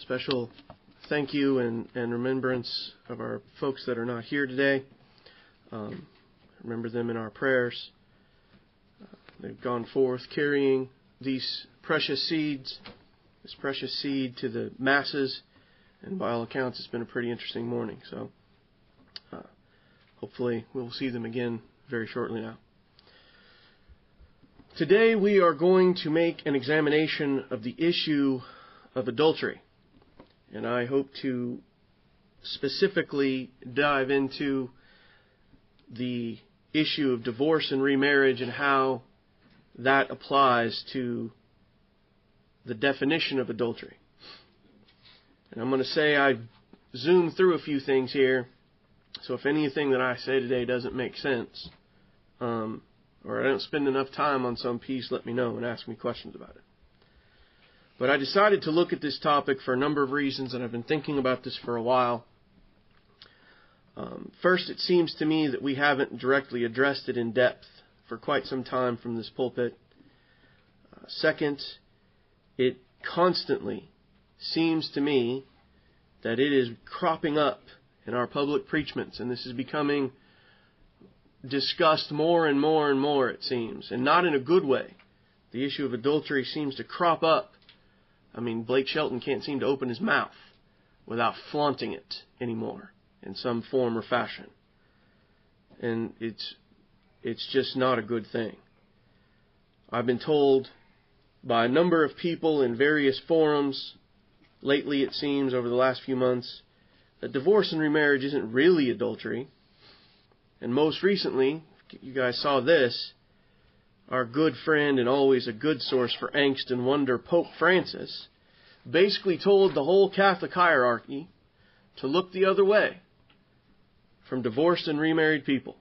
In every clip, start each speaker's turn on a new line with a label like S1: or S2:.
S1: Special thank you and remembrance of our folks that are not here today. Remember them in our prayers. They've gone forth carrying these precious seeds, this precious seed to the masses, and by all accounts it's been a pretty interesting morning. So hopefully we'll see them again very shortly now. Today we are going to make an examination of the issue of adultery. And I hope to specifically dive into the issue of divorce and remarriage and how that applies to the definition of adultery. And I'm going to say I zoomed through a few things here, so if anything that I say today doesn't make sense, or I don't spend enough time on some piece, let me know and ask me questions about it. But I decided to look at this topic for a number of reasons, and I've been thinking about this for a while. First, it seems to me that we haven't directly addressed it in depth for quite some time from this pulpit. Second, it constantly seems to me that it is cropping up in our public preachments, and this is becoming discussed more and more and more, it seems, and not in a good way. The issue of adultery seems to crop up. I mean, Blake Shelton can't seem to open his mouth without flaunting it anymore in some form or fashion. And it's just not a good thing. I've been told by a number of people in various forums lately, it seems, over the last few months, that divorce and remarriage isn't really adultery. And most recently, you guys saw this, our good friend and always a good source for angst and wonder, Pope Francis, basically told the whole Catholic hierarchy to look the other way from divorced and remarried people.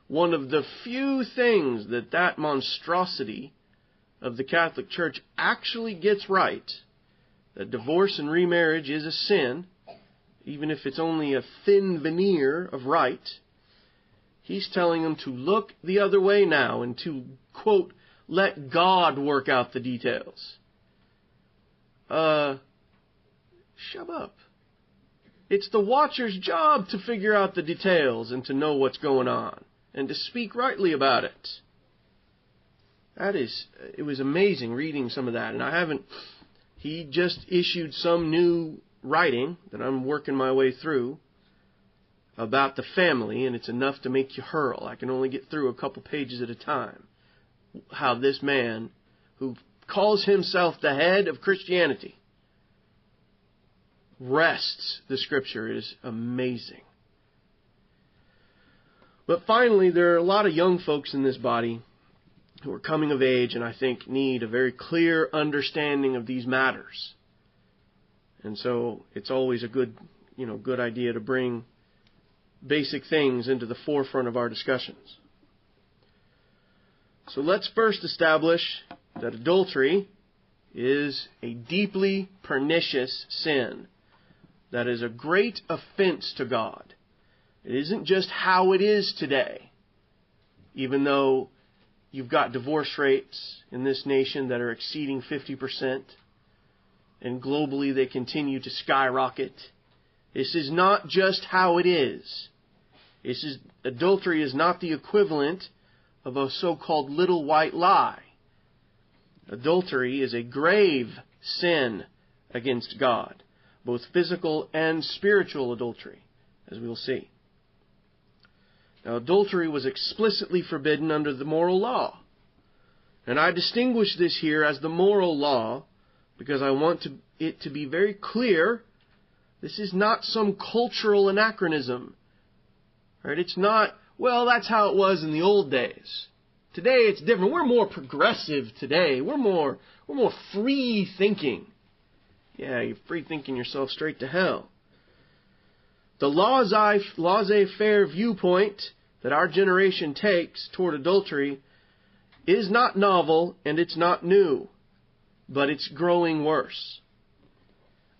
S1: One of the few things that monstrosity of the Catholic Church actually gets right, that divorce and remarriage is a sin, even if it's only a thin veneer of right. He's telling them to look the other way now and to, quote, let God work out the details. Shut up. It's the watcher's job to figure out the details and to know what's going on and to speak rightly about it. It was amazing reading some of that. And he just issued some new writing that I'm working my way through about the family, and it's enough to make you hurl. I can only get through a couple pages at a time. How this man, who calls himself the head of Christianity, wrests the Scripture. It is amazing. But finally, there are a lot of young folks in this body who are coming of age and I think need a very clear understanding of these matters. And so it's always a good idea to bring basic things into the forefront of our discussions. So let's first establish that adultery is a deeply pernicious sin that is a great offense to God. It isn't just how it is today, even though you've got divorce rates in this nation that are exceeding 50%, and globally they continue to skyrocket. This is not just how it is. Adultery is not the equivalent of a so-called little white lie. Adultery is a grave sin against God, both physical and spiritual adultery, as we will see. Now, adultery was explicitly forbidden under the moral law. And I distinguish this here as the moral law because I want it to be very clear. This is not some cultural anachronism. Right? It's not, well, that's how it was in the old days. Today it's different. We're more progressive today. We're more free thinking. Yeah, you're free thinking yourself straight to hell. The laissez-faire viewpoint that our generation takes toward adultery is not novel and it's not new, but it's growing worse.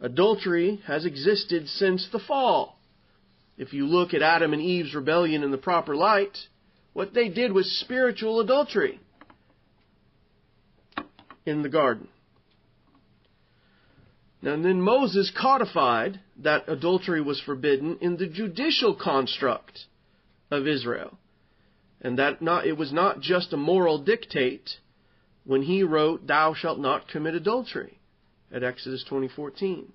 S1: Adultery has existed since the fall. If you look at Adam and Eve's rebellion in the proper light, what they did was spiritual adultery in the garden. Now, and then Moses codified that adultery was forbidden in the judicial construct of Israel. And that it was not just a moral dictate when he wrote, "Thou shalt not commit adultery," at Exodus 20:14.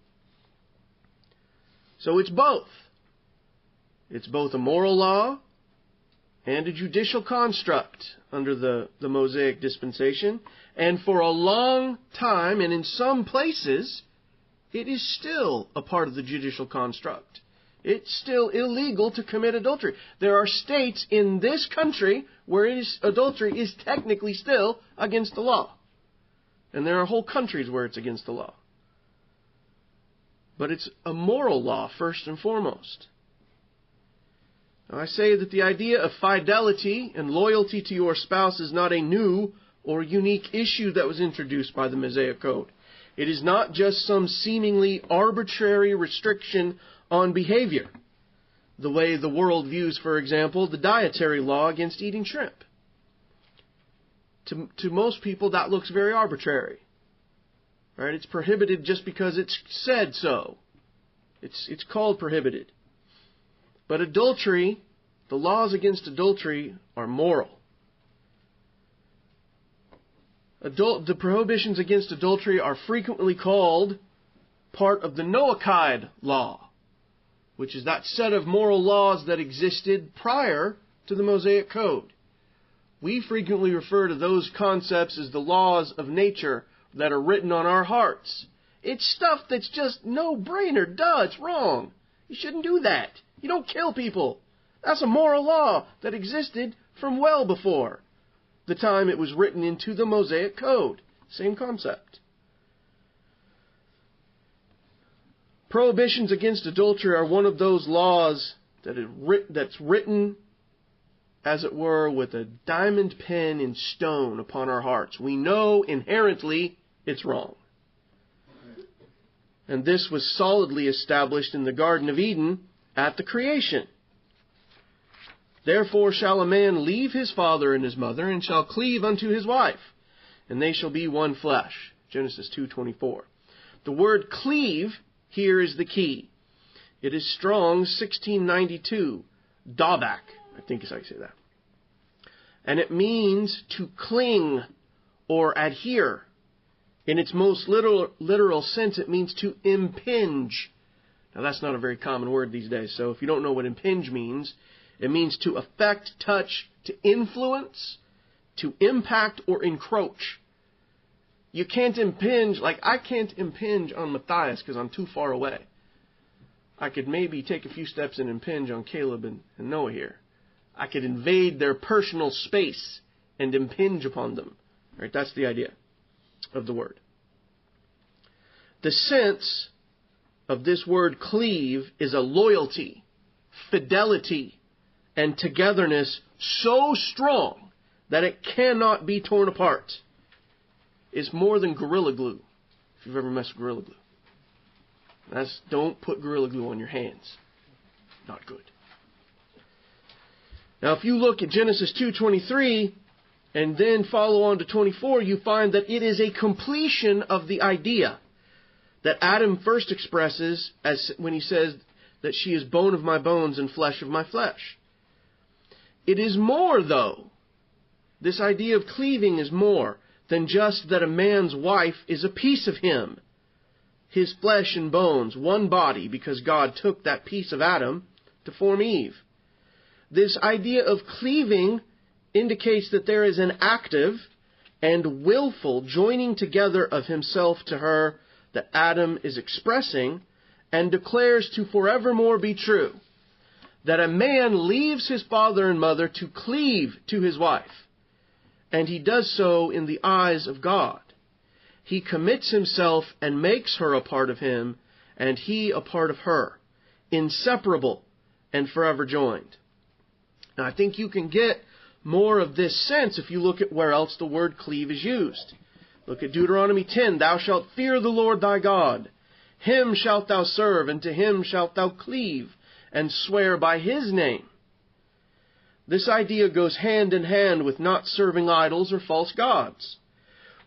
S1: So it's both. It's both a moral law and a judicial construct under the Mosaic dispensation. And for a long time, and in some places, it is still a part of the judicial construct. It's still illegal to commit adultery. There are states in this country where adultery is technically still against the law. And there are whole countries where it's against the law. But it's a moral law first and foremost. Now, I say that the idea of fidelity and loyalty to your spouse is not a new or unique issue that was introduced by the Mosaic Code. It is not just some seemingly arbitrary restriction on behavior, the way the world views, for example, the dietary law against eating shrimp. To most people, that looks very arbitrary. Right? It's prohibited just because it's said so. It's called prohibited. But adultery, the laws against adultery are moral. The prohibitions against adultery are frequently called part of the Noahide law, which is that set of moral laws that existed prior to the Mosaic Code. We frequently refer to those concepts as the laws of nature that are written on our hearts. It's stuff that's just no-brainer. Duh, it's wrong. You shouldn't do that. You don't kill people. That's a moral law that existed from well before the time it was written into the Mosaic Code. Same concept. Prohibitions against adultery are one of those laws that's written, as it were, with a diamond pen in stone upon our hearts. We know inherently it's wrong. And this was solidly established in the Garden of Eden at the creation. Therefore shall a man leave his father and his mother, and shall cleave unto his wife, and they shall be one flesh. Genesis 2:24. The word cleave here is the key. It is Strong's 1692, Dabak, I think is how you say that. And it means to cling or adhere. In its most literal sense, it means to impinge. Now, that's not a very common word these days, so if you don't know what impinge means, it means to affect, touch, to influence, to impact, or encroach. You can't impinge, like I can't impinge on Matthias because I'm too far away. I could maybe take a few steps and impinge on Caleb and Noah here. I could invade their personal space and impinge upon them. Right? That's the idea of the word. The sense of this word cleave is a loyalty, fidelity, and togetherness so strong that it cannot be torn apart. It's more than Gorilla Glue, if you've ever messed with Gorilla Glue. Don't put Gorilla Glue on your hands. Not good. Now, if you look at Genesis 2:23 and then follow on to 24, you find that it is a completion of the idea that Adam first expresses as when he says that she is bone of my bones and flesh of my flesh. It is more, though. This idea of cleaving is more than just that a man's wife is a piece of him, his flesh and bones, one body, because God took that piece of Adam to form Eve. This idea of cleaving indicates that there is an active and willful joining together of himself to her that Adam is expressing and declares to forevermore be true. That a man leaves his father and mother to cleave to his wife, and he does so in the eyes of God. He commits himself and makes her a part of him, and he a part of her, inseparable and forever joined. Now, I think you can get more of this sense if you look at where else the word cleave is used. Look at Deuteronomy 10, "Thou shalt fear the Lord thy God. Him shalt thou serve, and to him shalt thou cleave, and swear by his name." This idea goes hand in hand with not serving idols or false gods.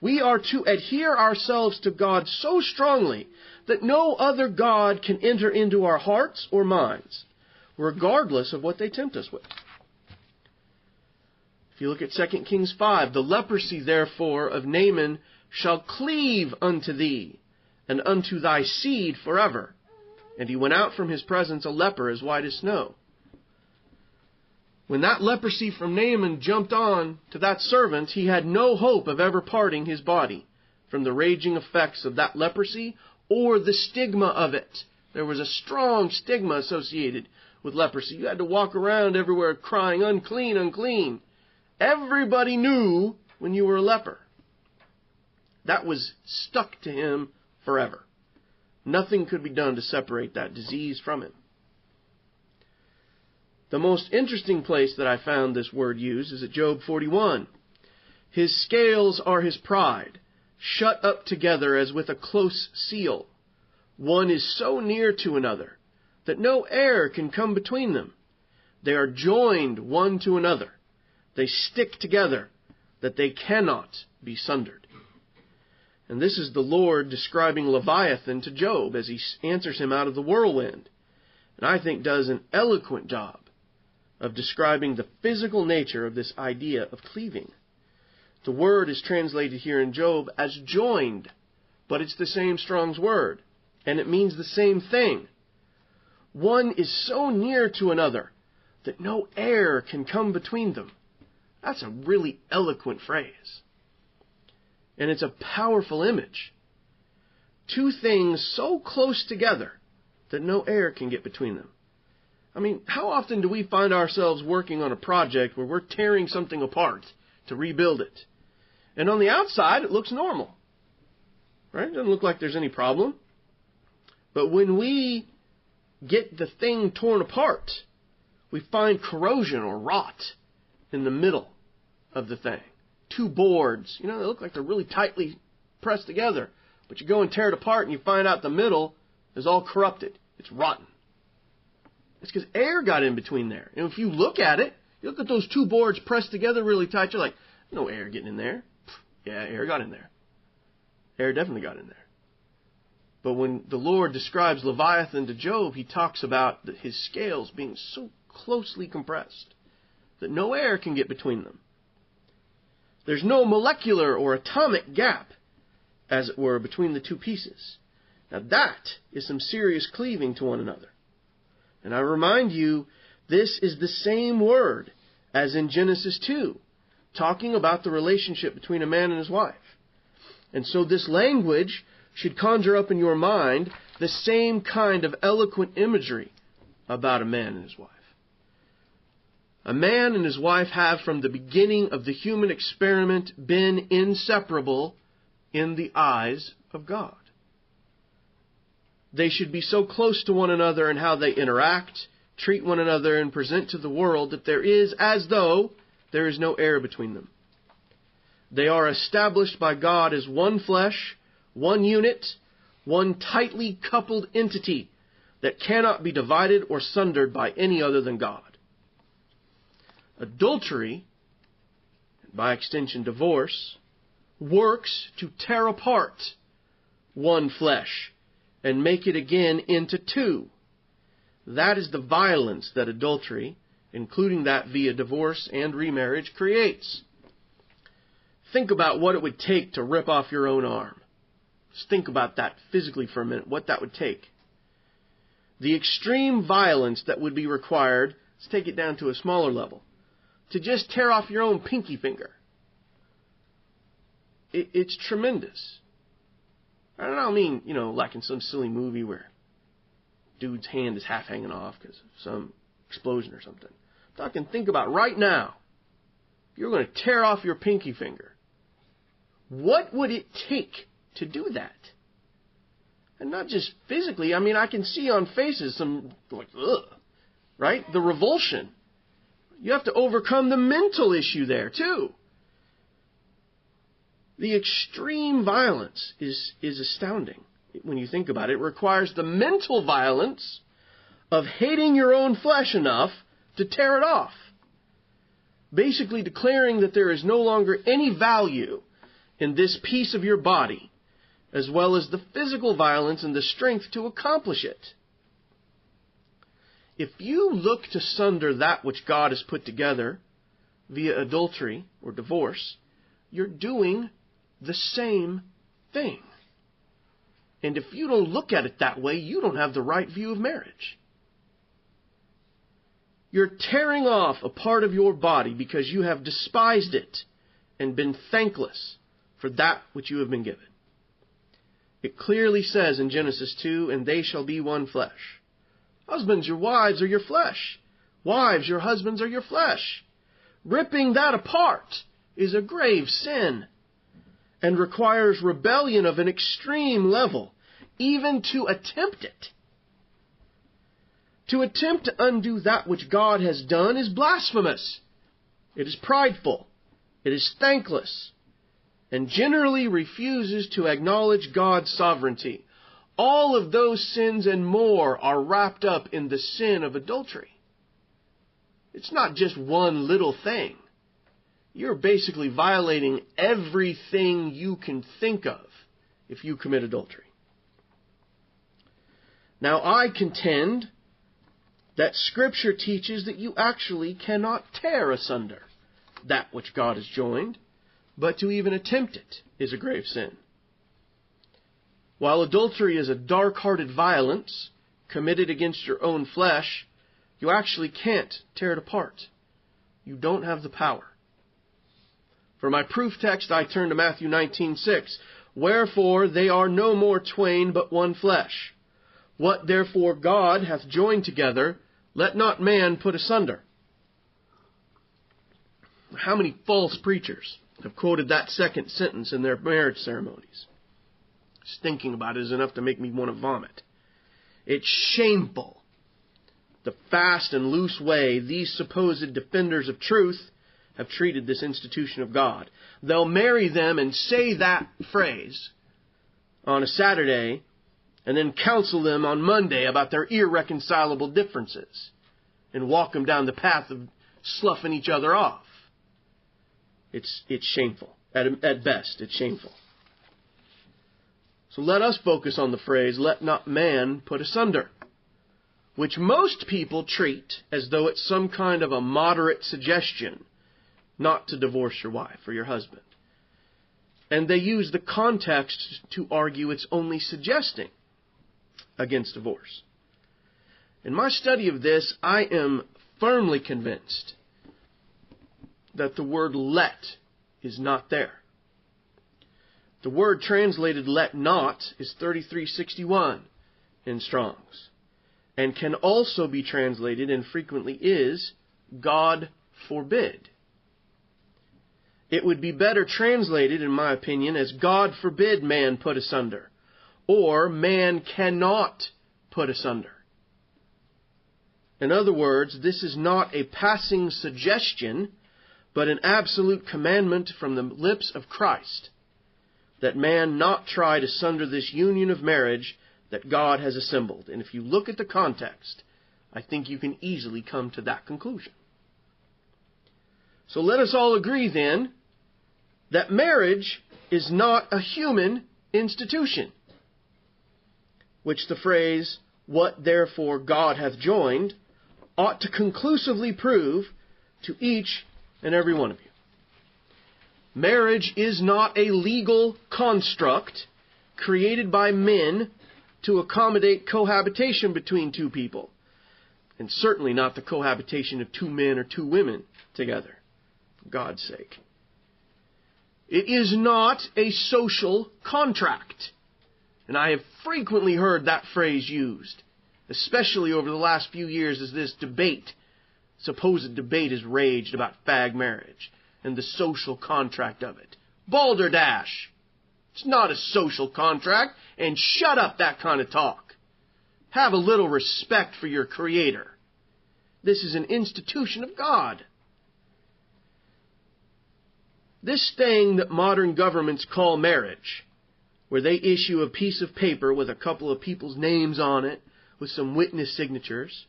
S1: We are to adhere ourselves to God so strongly that no other god can enter into our hearts or minds, regardless of what they tempt us with. If you look at 2 Kings 5, the leprosy, therefore, of Naaman shall cleave unto thee, and unto thy seed forever. And he went out from his presence a leper as white as snow. When that leprosy from Naaman jumped on to that servant, he had no hope of ever parting his body from the raging effects of that leprosy or the stigma of it. There was a strong stigma associated with leprosy. You had to walk around everywhere crying, unclean, unclean. Everybody knew when you were a leper. That was stuck to him forever. Nothing could be done to separate that disease from him. The most interesting place that I found this word used is at Job 41. His scales are his pride, shut up together as with a close seal. One is so near to another that no air can come between them. They are joined one to another. They stick together that they cannot be sundered. And this is the Lord describing Leviathan to Job as he answers him out of the whirlwind. And I think does an eloquent job of describing the physical nature of this idea of cleaving. The word is translated here in Job as joined, but it's the same Strong's word, and it means the same thing. One is so near to another that no air can come between them. That's a really eloquent phrase. And it's a powerful image. Two things so close together that no air can get between them. I mean, how often do we find ourselves working on a project where we're tearing something apart to rebuild it? And on the outside, it looks normal. Right? It doesn't look like there's any problem. But when we get the thing torn apart, we find corrosion or rot in the middle of the thing. Two boards, they look like they're really tightly pressed together. But you go and tear it apart and you find out the middle is all corrupted. It's rotten. It's because air got in between there. And if you look at it, you look at those two boards pressed together really tight, you're like, no air getting in there. Yeah, air got in there. Air definitely got in there. But when the Lord describes Leviathan to Job, he talks about his scales being so closely compressed that no air can get between them. There's no molecular or atomic gap, as it were, between the two pieces. Now that is some serious cleaving to one another. And I remind you, this is the same word as in Genesis 2, talking about the relationship between a man and his wife. And so this language should conjure up in your mind the same kind of eloquent imagery about a man and his wife. A man and his wife have from the beginning of the human experiment been inseparable in the eyes of God. They should be so close to one another in how they interact, treat one another, and present to the world that there is as though there is no air between them. They are established by God as one flesh, one unit, one tightly coupled entity that cannot be divided or sundered by any other than God. Adultery, and by extension divorce, works to tear apart one flesh and make it again into two. That is the violence that adultery, including that via divorce and remarriage, creates. Think about what it would take to rip off your own arm. Just think about that physically for a minute, what that would take. The extreme violence that would be required, let's take it down to a smaller level, to just tear off your own pinky finger. It's tremendous. I don't mean, like in some silly movie where dude's hand is half hanging off because of some explosion or something. I'm talking, think about right now. If you're going to tear off your pinky finger, what would it take to do that? And not just physically. I mean, I can see on faces some, like, ugh, right? The revulsion. You have to overcome the mental issue there, too. The extreme violence is astounding when you think about it. It requires the mental violence of hating your own flesh enough to tear it off. Basically declaring that there is no longer any value in this piece of your body, as well as the physical violence and the strength to accomplish it. If you look to sunder that which God has put together via adultery or divorce, you're doing the same thing. And if you don't look at it that way, you don't have the right view of marriage. You're tearing off a part of your body because you have despised it and been thankless for that which you have been given. It clearly says in Genesis 2, and they shall be one flesh. Husbands, your wives are your flesh. Wives, your husbands are your flesh. Ripping that apart is a grave sin and requires rebellion of an extreme level, even to attempt it. To attempt to undo that which God has done is blasphemous. It is prideful. It is thankless, and generally refuses to acknowledge God's sovereignty. All of those sins and more are wrapped up in the sin of adultery. It's not just one little thing. You're basically violating everything you can think of if you commit adultery. Now, I contend that Scripture teaches that you actually cannot tear asunder that which God has joined, but to even attempt it is a grave sin. While adultery is a dark-hearted violence committed against your own flesh, you actually can't tear it apart. You don't have the power. For my proof text, I turn to Matthew 19:6. Wherefore they are no more twain, but one flesh. What therefore God hath joined together, let not man put asunder. How many false preachers have quoted that second sentence in their marriage ceremonies? Just thinking about it is enough to make me want to vomit. It's shameful, the fast and loose way these supposed defenders of truth have treated this institution of God. They'll marry them and say that phrase on a Saturday and then counsel them on Monday about their irreconcilable differences and walk them down the path of sloughing each other off. It's shameful. At best, it's shameful. So let us focus on the phrase, let not man put asunder, which most people treat as though it's some kind of a moderate suggestion not to divorce your wife or your husband. And they use the context to argue it's only suggesting against divorce. In my study of this, I am firmly convinced that the word let is not there. The word translated let not is 3361 in Strong's, and can also be translated, and frequently is, God forbid. It would be better translated, in my opinion, as God forbid man put asunder, or man cannot put asunder. In other words, this is not a passing suggestion, but an absolute commandment from the lips of Christ, that man not try to sunder this union of marriage that God has assembled. And if you look at the context, I think you can easily come to that conclusion. So let us all agree then that marriage is not a human institution, which the phrase, what therefore God hath joined, ought to conclusively prove to each and every one of you. Marriage is not a legal construct created by men to accommodate cohabitation between two people, and certainly not the cohabitation of two men or two women together, for God's sake. It is not a social contract, and I have frequently heard that phrase used, especially over the last few years as this supposed debate has raged about fag marriage and the social contract of it. Balderdash! It's not a social contract, and shut up that kind of talk. Have a little respect for your Creator. This is an institution of God. This thing that modern governments call marriage, where they issue a piece of paper with a couple of people's names on it, with some witness signatures,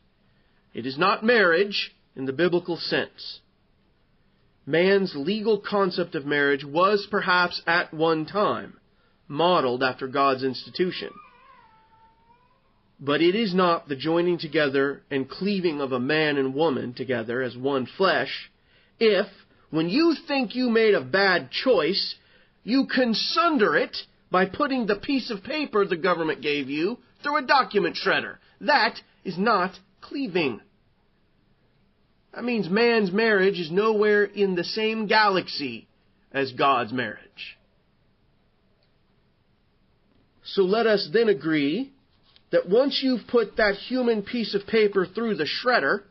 S1: it is not marriage in the biblical sense. man's legal concept of marriage was perhaps at one time modeled after God's institution. But it is not the joining together and cleaving of a man and woman together as one flesh, if, when you think you made a bad choice, you can sunder it by putting the piece of paper the government gave you through a document shredder. That is not cleaving. That means man's marriage is nowhere in the same galaxy as God's marriage. So let us then agree that once you've put that human piece of paper through the shredder,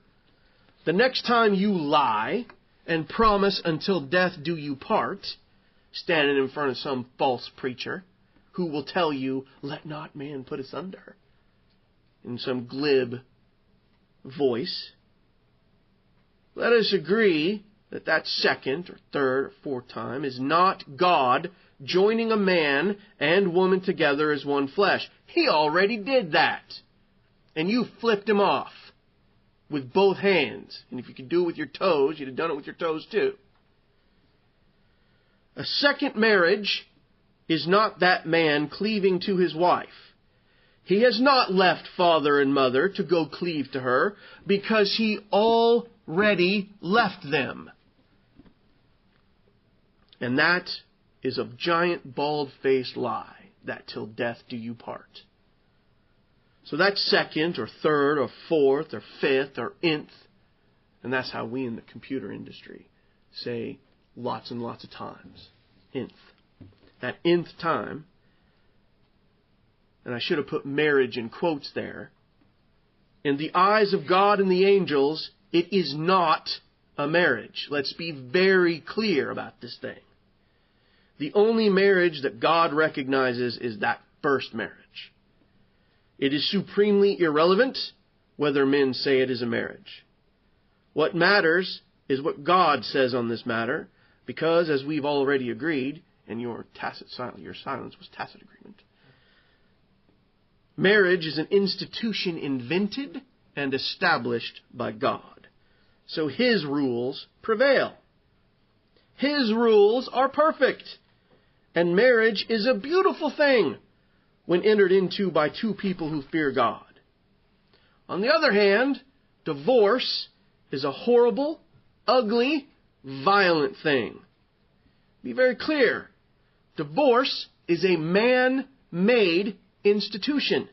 S1: the next time you lie and promise until death do you part, standing in front of some false preacher who will tell you, let not man put asunder, in some glib voice, let us agree that that second or third or fourth time is not God joining a man and woman together as one flesh. He already did that. And you flipped him off with both hands. And if you could do it with your toes, you'd have done it with your toes too. A second marriage is not that man cleaving to his wife. He has not left father and mother to go cleave to her because he already left them. And that is a giant bald-faced lie, that till death do you part. So that's second or third or fourth or fifth or nth. And that's how we in the computer industry say lots and lots of times. Nth. That nth time, and I should have put marriage in quotes there, in the eyes of God and the angels, it is not a marriage. Let's be very clear about this thing. The only marriage that God recognizes is that first marriage. It is supremely irrelevant whether men say it is a marriage. What matters is what God says on this matter, because, as we've already agreed, and your silence was tacit agreement, marriage is an institution invented and established by God. So His rules prevail. His rules are perfect. And marriage is a beautiful thing when entered into by two people who fear God. On the other hand, divorce is a horrible, ugly, violent thing. Be very clear. Divorce is a man-made institution.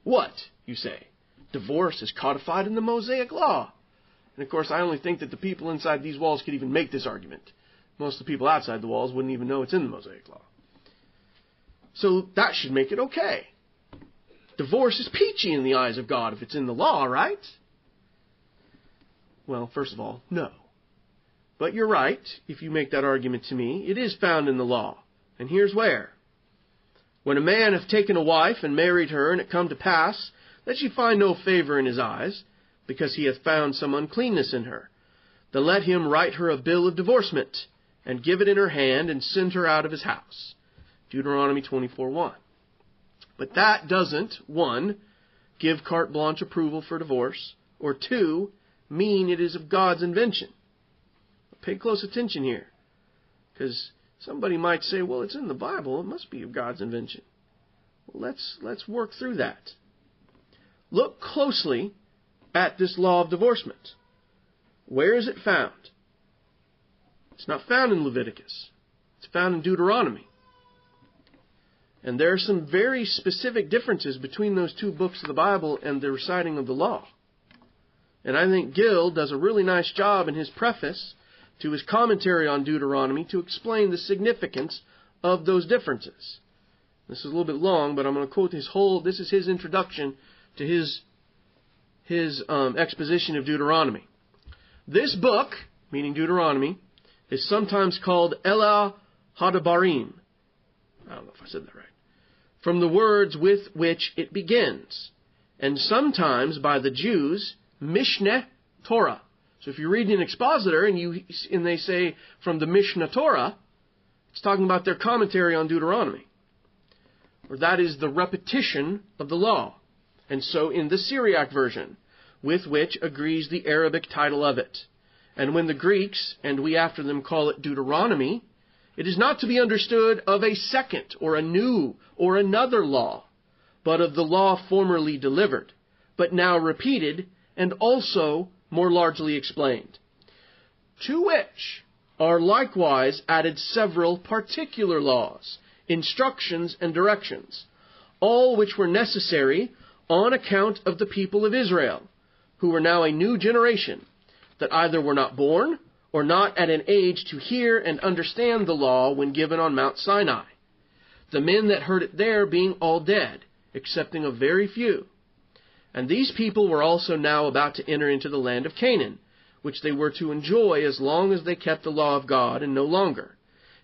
S1: What, you say? Divorce is codified in the Mosaic Law. And of course, I only think that the people inside these walls could even make this argument. Most of the people outside the walls wouldn't even know it's in the Mosaic Law. So that should make it okay. Divorce is peachy in the eyes of God if it's in the law, right? Well, first of all, no. But you're right, if you make that argument to me. It is found in the law. And here's where. When a man hath taken a wife and married her, and it come to pass that she find no favor in his eyes, because he hath found some uncleanness in her, then let him write her a bill of divorcement, and give it in her hand, and send her out of his house. Deuteronomy 24:1. But that doesn't, 1, give carte blanche approval for divorce, or 2, mean it is of God's invention. Pay close attention here, because somebody might say, well, it's in the Bible, it must be of God's invention. Well, let's work through that. Look closely at this law of divorcement. Where is it found? It's not found in Leviticus. It's found in Deuteronomy. And there are some very specific differences between those two books of the Bible and the reciting of the law. And I think Gill does a really nice job in his preface to his commentary on Deuteronomy to explain the significance of those differences. This is a little bit long, but I'm going to quote this is his introduction to his exposition of Deuteronomy. This book, meaning Deuteronomy, is sometimes called Elah Hadabarim. I don't know if I said that right. From the words with which it begins. And sometimes by the Jews, Mishneh Torah. So if you're reading an expositor and they say from the Mishneh Torah, it's talking about their commentary on Deuteronomy. Or that is the repetition of the law. And so in the Syriac version, with which agrees the Arabic title of it. And when the Greeks, and we after them, call it Deuteronomy, it is not to be understood of a second or a new or another law, but of the law formerly delivered, but now repeated, and also more largely explained. To which are likewise added several particular laws, instructions, and directions, all which were necessary on account of the people of Israel, who were now a new generation, that either were not born, or not at an age to hear and understand the law when given on Mount Sinai, the men that heard it there being all dead, excepting a very few. And these people were also now about to enter into the land of Canaan, which they were to enjoy as long as they kept the law of God, and no longer.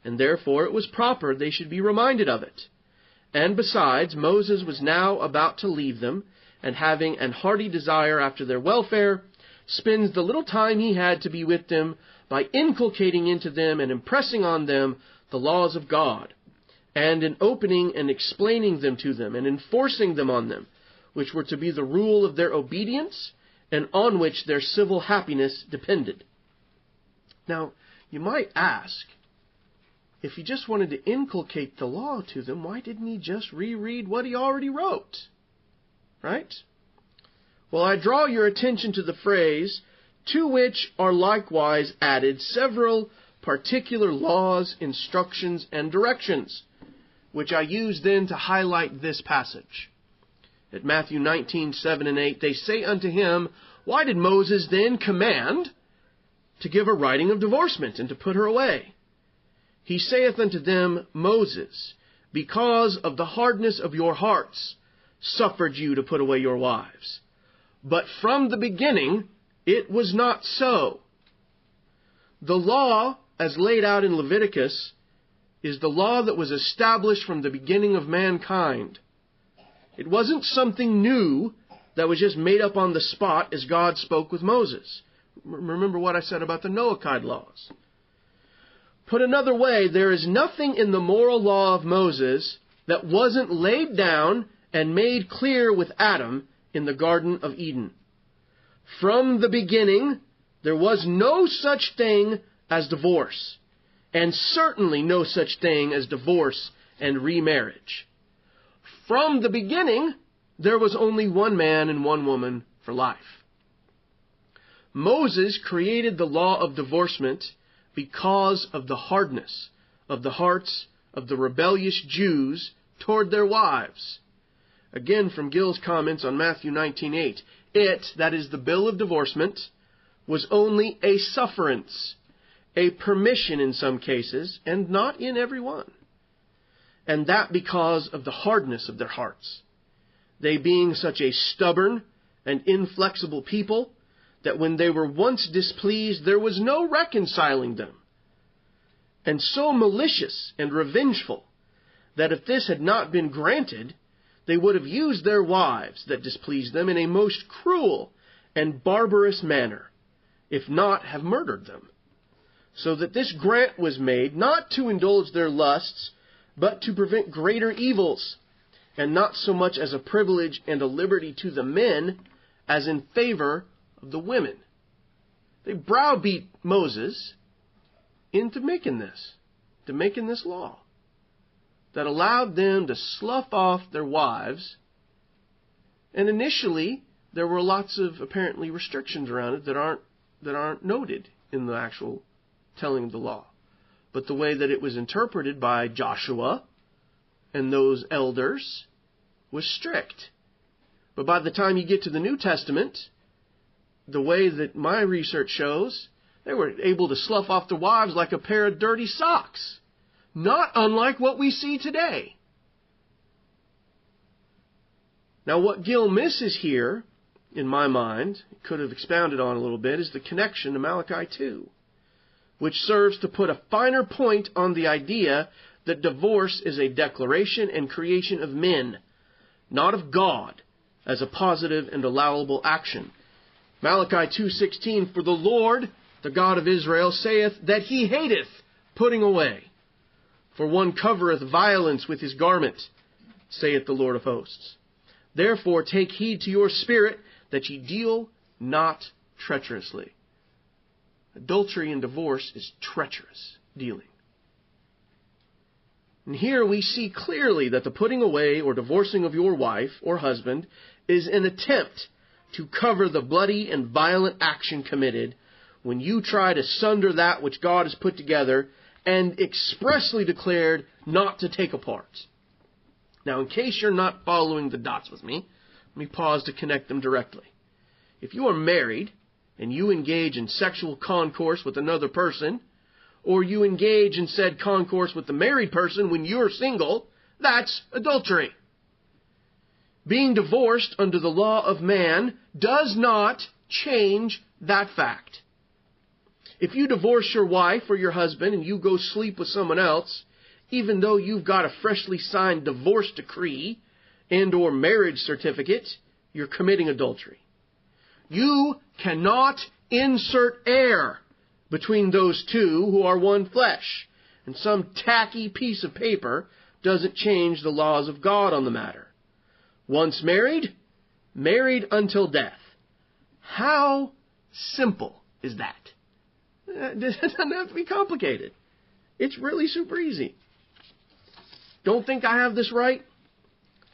S1: And therefore it was proper they should be reminded of it. And besides, Moses was now about to leave them, and having an hearty desire after their welfare, spends the little time he had to be with them by inculcating into them and impressing on them the laws of God, and in opening and explaining them to them and enforcing them on them, which were to be the rule of their obedience and on which their civil happiness depended. Now, you might ask, if he just wanted to inculcate the law to them, why didn't he just reread what he already wrote? Right? Well, I draw your attention to the phrase, to which are likewise added several particular laws, instructions, and directions, which I use then to highlight this passage. At Matthew 19:7 and 8, they say unto him, Why did Moses then command to give a writing of divorcement, and to put her away? He saith unto them, Moses, because of the hardness of your hearts, suffered you to put away your wives. But from the beginning it was not so. The law, as laid out in Leviticus, is the law that was established from the beginning of mankind. It wasn't something new that was just made up on the spot as God spoke with Moses. Remember what I said about the Noahide laws. Put another way, there is nothing in the moral law of Moses that wasn't laid down and made clear with Adam in the Garden of Eden. From the beginning, there was no such thing as divorce, and certainly no such thing as divorce and remarriage. From the beginning, there was only one man and one woman for life. Moses created the law of divorcement because of the hardness of the hearts of the rebellious Jews toward their wives. Again, from Gill's comments on Matthew 19:8, it, that is the bill of divorcement, was only a sufferance, a permission in some cases, and not in every one. And that because of the hardness of their hearts. They being such a stubborn and inflexible people, that when they were once displeased, there was no reconciling them. And so malicious and revengeful, that if this had not been granted, they would have used their wives that displeased them in a most cruel and barbarous manner, if not have murdered them. So that this grant was made not to indulge their lusts, but to prevent greater evils, and not so much as a privilege and a liberty to the men, as in favor of the women. They browbeat Moses into making this law that allowed them to slough off their wives. And initially, there were lots of apparently restrictions around it that aren't noted in the actual telling of the law. But the way that it was interpreted by Joshua and those elders was strict. But by the time you get to the New Testament, the way that my research shows, they were able to slough off their wives like a pair of dirty socks. Not unlike what we see today. Now, what Gill misses here, in my mind, could have expounded on a little bit, is the connection to Malachi 2, which serves to put a finer point on the idea that divorce is a declaration and creation of men, not of God, as a positive and allowable action. Malachi 2:16, For the Lord, the God of Israel, saith that he hateth putting away. For one covereth violence with his garment, saith the Lord of hosts. Therefore take heed to your spirit, that ye deal not treacherously. Adultery and divorce is treacherous dealing. And here we see clearly that the putting away or divorcing of your wife or husband is an attempt to cover the bloody and violent action committed when you try to sunder that which God has put together and expressly declared not to take apart. Now, in case you're not following the dots with me, let me pause to connect them directly. If you are married and you engage in sexual concourse with another person, or you engage in said concourse with the married person when you're single, that's adultery. Being divorced under the law of man does not change that fact. If you divorce your wife or your husband and you go sleep with someone else, even though you've got a freshly signed divorce decree and or marriage certificate, you're committing adultery. You cannot insert air between those two who are one flesh, and some tacky piece of paper doesn't change the laws of God on the matter. Once married, married until death. How simple is that? It doesn't have to be complicated. It's really super easy. Don't think I have this right?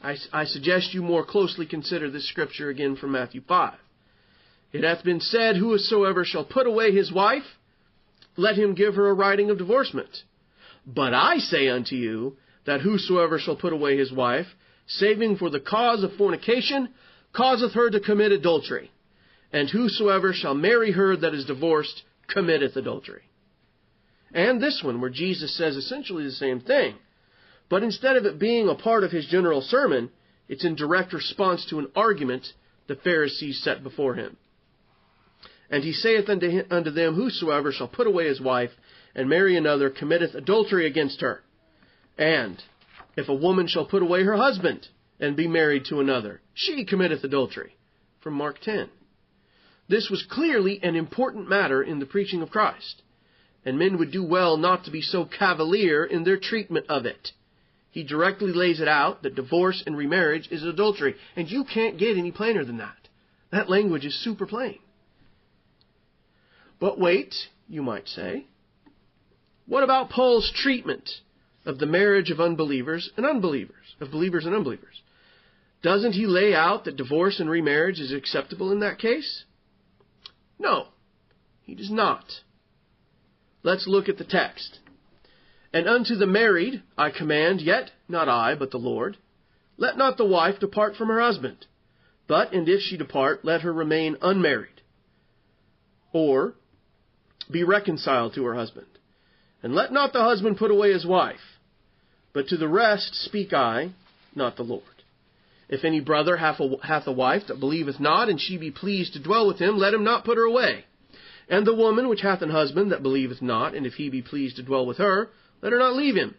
S1: I suggest you more closely consider this scripture again from Matthew 5. It hath been said, whosoever shall put away his wife, let him give her a writing of divorcement. But I say unto you, that whosoever shall put away his wife, saving for the cause of fornication, causeth her to commit adultery. And whosoever shall marry her that is divorced, committeth adultery. And this one, where Jesus says essentially the same thing. But instead of it being a part of his general sermon, it's in direct response to an argument the Pharisees set before him. And he saith unto them, whosoever shall put away his wife and marry another committeth adultery against her. And if a woman shall put away her husband and be married to another, she committeth adultery. From Mark 10. This was clearly an important matter in the preaching of Christ, and men would do well not to be so cavalier in their treatment of it. He directly lays it out that divorce and remarriage is adultery, and you can't get any plainer than that. That language is super plain. But wait, you might say, what about Paul's treatment of the marriage of unbelievers and unbelievers, of believers and unbelievers? Doesn't he lay out that divorce and remarriage is acceptable in that case? No, he does not. Let's look at the text. And unto the married I command, yet not I, but the Lord, let not the wife depart from her husband, but, and if she depart, let her remain unmarried, or be reconciled to her husband. And let not the husband put away his wife, but to the rest speak I, not the Lord. If any brother hath a wife that believeth not, and she be pleased to dwell with him, let him not put her away. And the woman which hath an husband that believeth not, and if he be pleased to dwell with her, let her not leave him.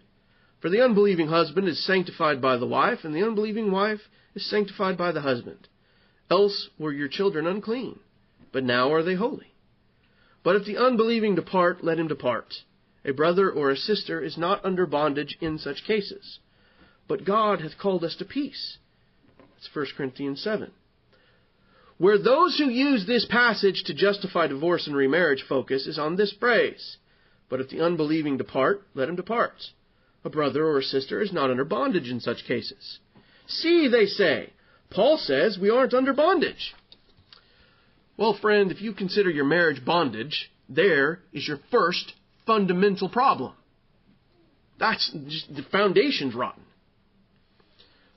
S1: For the unbelieving husband is sanctified by the wife, and the unbelieving wife is sanctified by the husband. Else were your children unclean, but now are they holy. But if the unbelieving depart, let him depart. A brother or a sister is not under bondage in such cases. But God hath called us to peace. That's 1 Corinthians 7. Where those who use this passage to justify divorce and remarriage focus is on this phrase. But if the unbelieving depart, let him depart. A brother or a sister is not under bondage in such cases. See, they say, Paul says we aren't under bondage. Well, friend, if you consider your marriage bondage, there is your first fundamental problem. That's just, the foundation's rotten.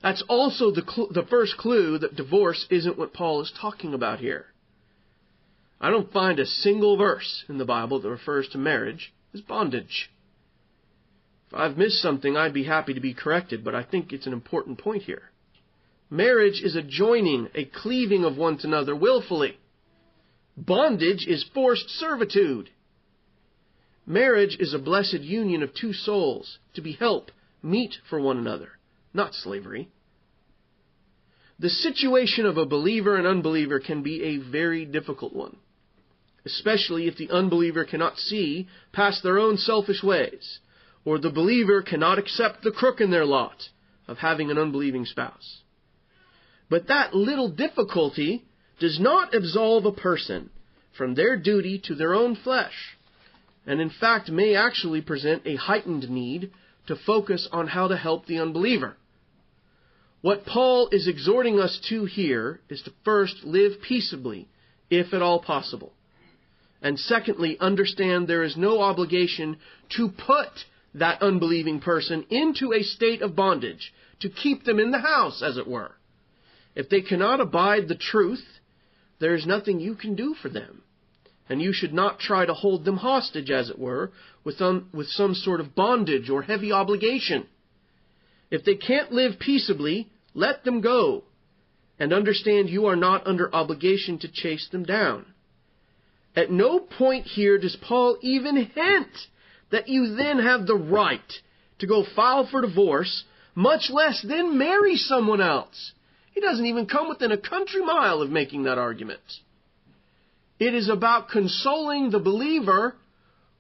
S1: That's also the first clue that divorce isn't what Paul is talking about here. I don't find a single verse in the Bible that refers to marriage as bondage. If I've missed something, I'd be happy to be corrected, but I think it's an important point here. Marriage is a joining, a cleaving of one to another willfully. Bondage is forced servitude. Marriage is a blessed union of two souls to be help meet for one another, not slavery. The situation of a believer and unbeliever can be a very difficult one, especially if the unbeliever cannot see past their own selfish ways, or the believer cannot accept the crook in their lot of having an unbelieving spouse. But that little difficulty does not absolve a person from their duty to their own flesh, and in fact may actually present a heightened need to focus on how to help the unbeliever. What Paul is exhorting us to here is to first live peaceably, if at all possible. And secondly, understand there is no obligation to put that unbelieving person into a state of bondage, to keep them in the house, as it were. If they cannot abide the truth, there is nothing you can do for them. And you should not try to hold them hostage, as it were, with some sort of bondage or heavy obligation. If they can't live peaceably, let them go. And understand you are not under obligation to chase them down. At no point here does Paul even hint that you then have the right to go file for divorce, much less then marry someone else. He doesn't even come within a country mile of making that argument. It is about consoling the believer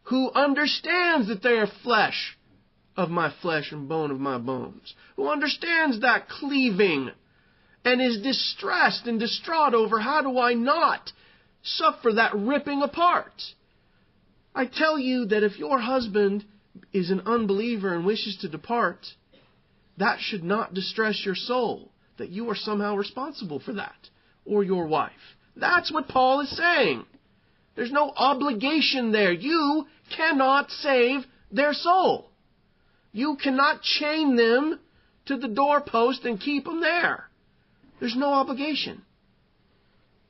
S1: who understands that they are flesh of my flesh and bone of my bones, who understands that cleaving and is distressed and distraught over how do I not suffer that ripping apart. I tell you that if your husband is an unbeliever and wishes to depart, that should not distress your soul, that you are somehow responsible for that, or your wife. That's what Paul is saying. There's no obligation there. You cannot save their soul. You cannot chain them to the doorpost and keep them there. There's no obligation.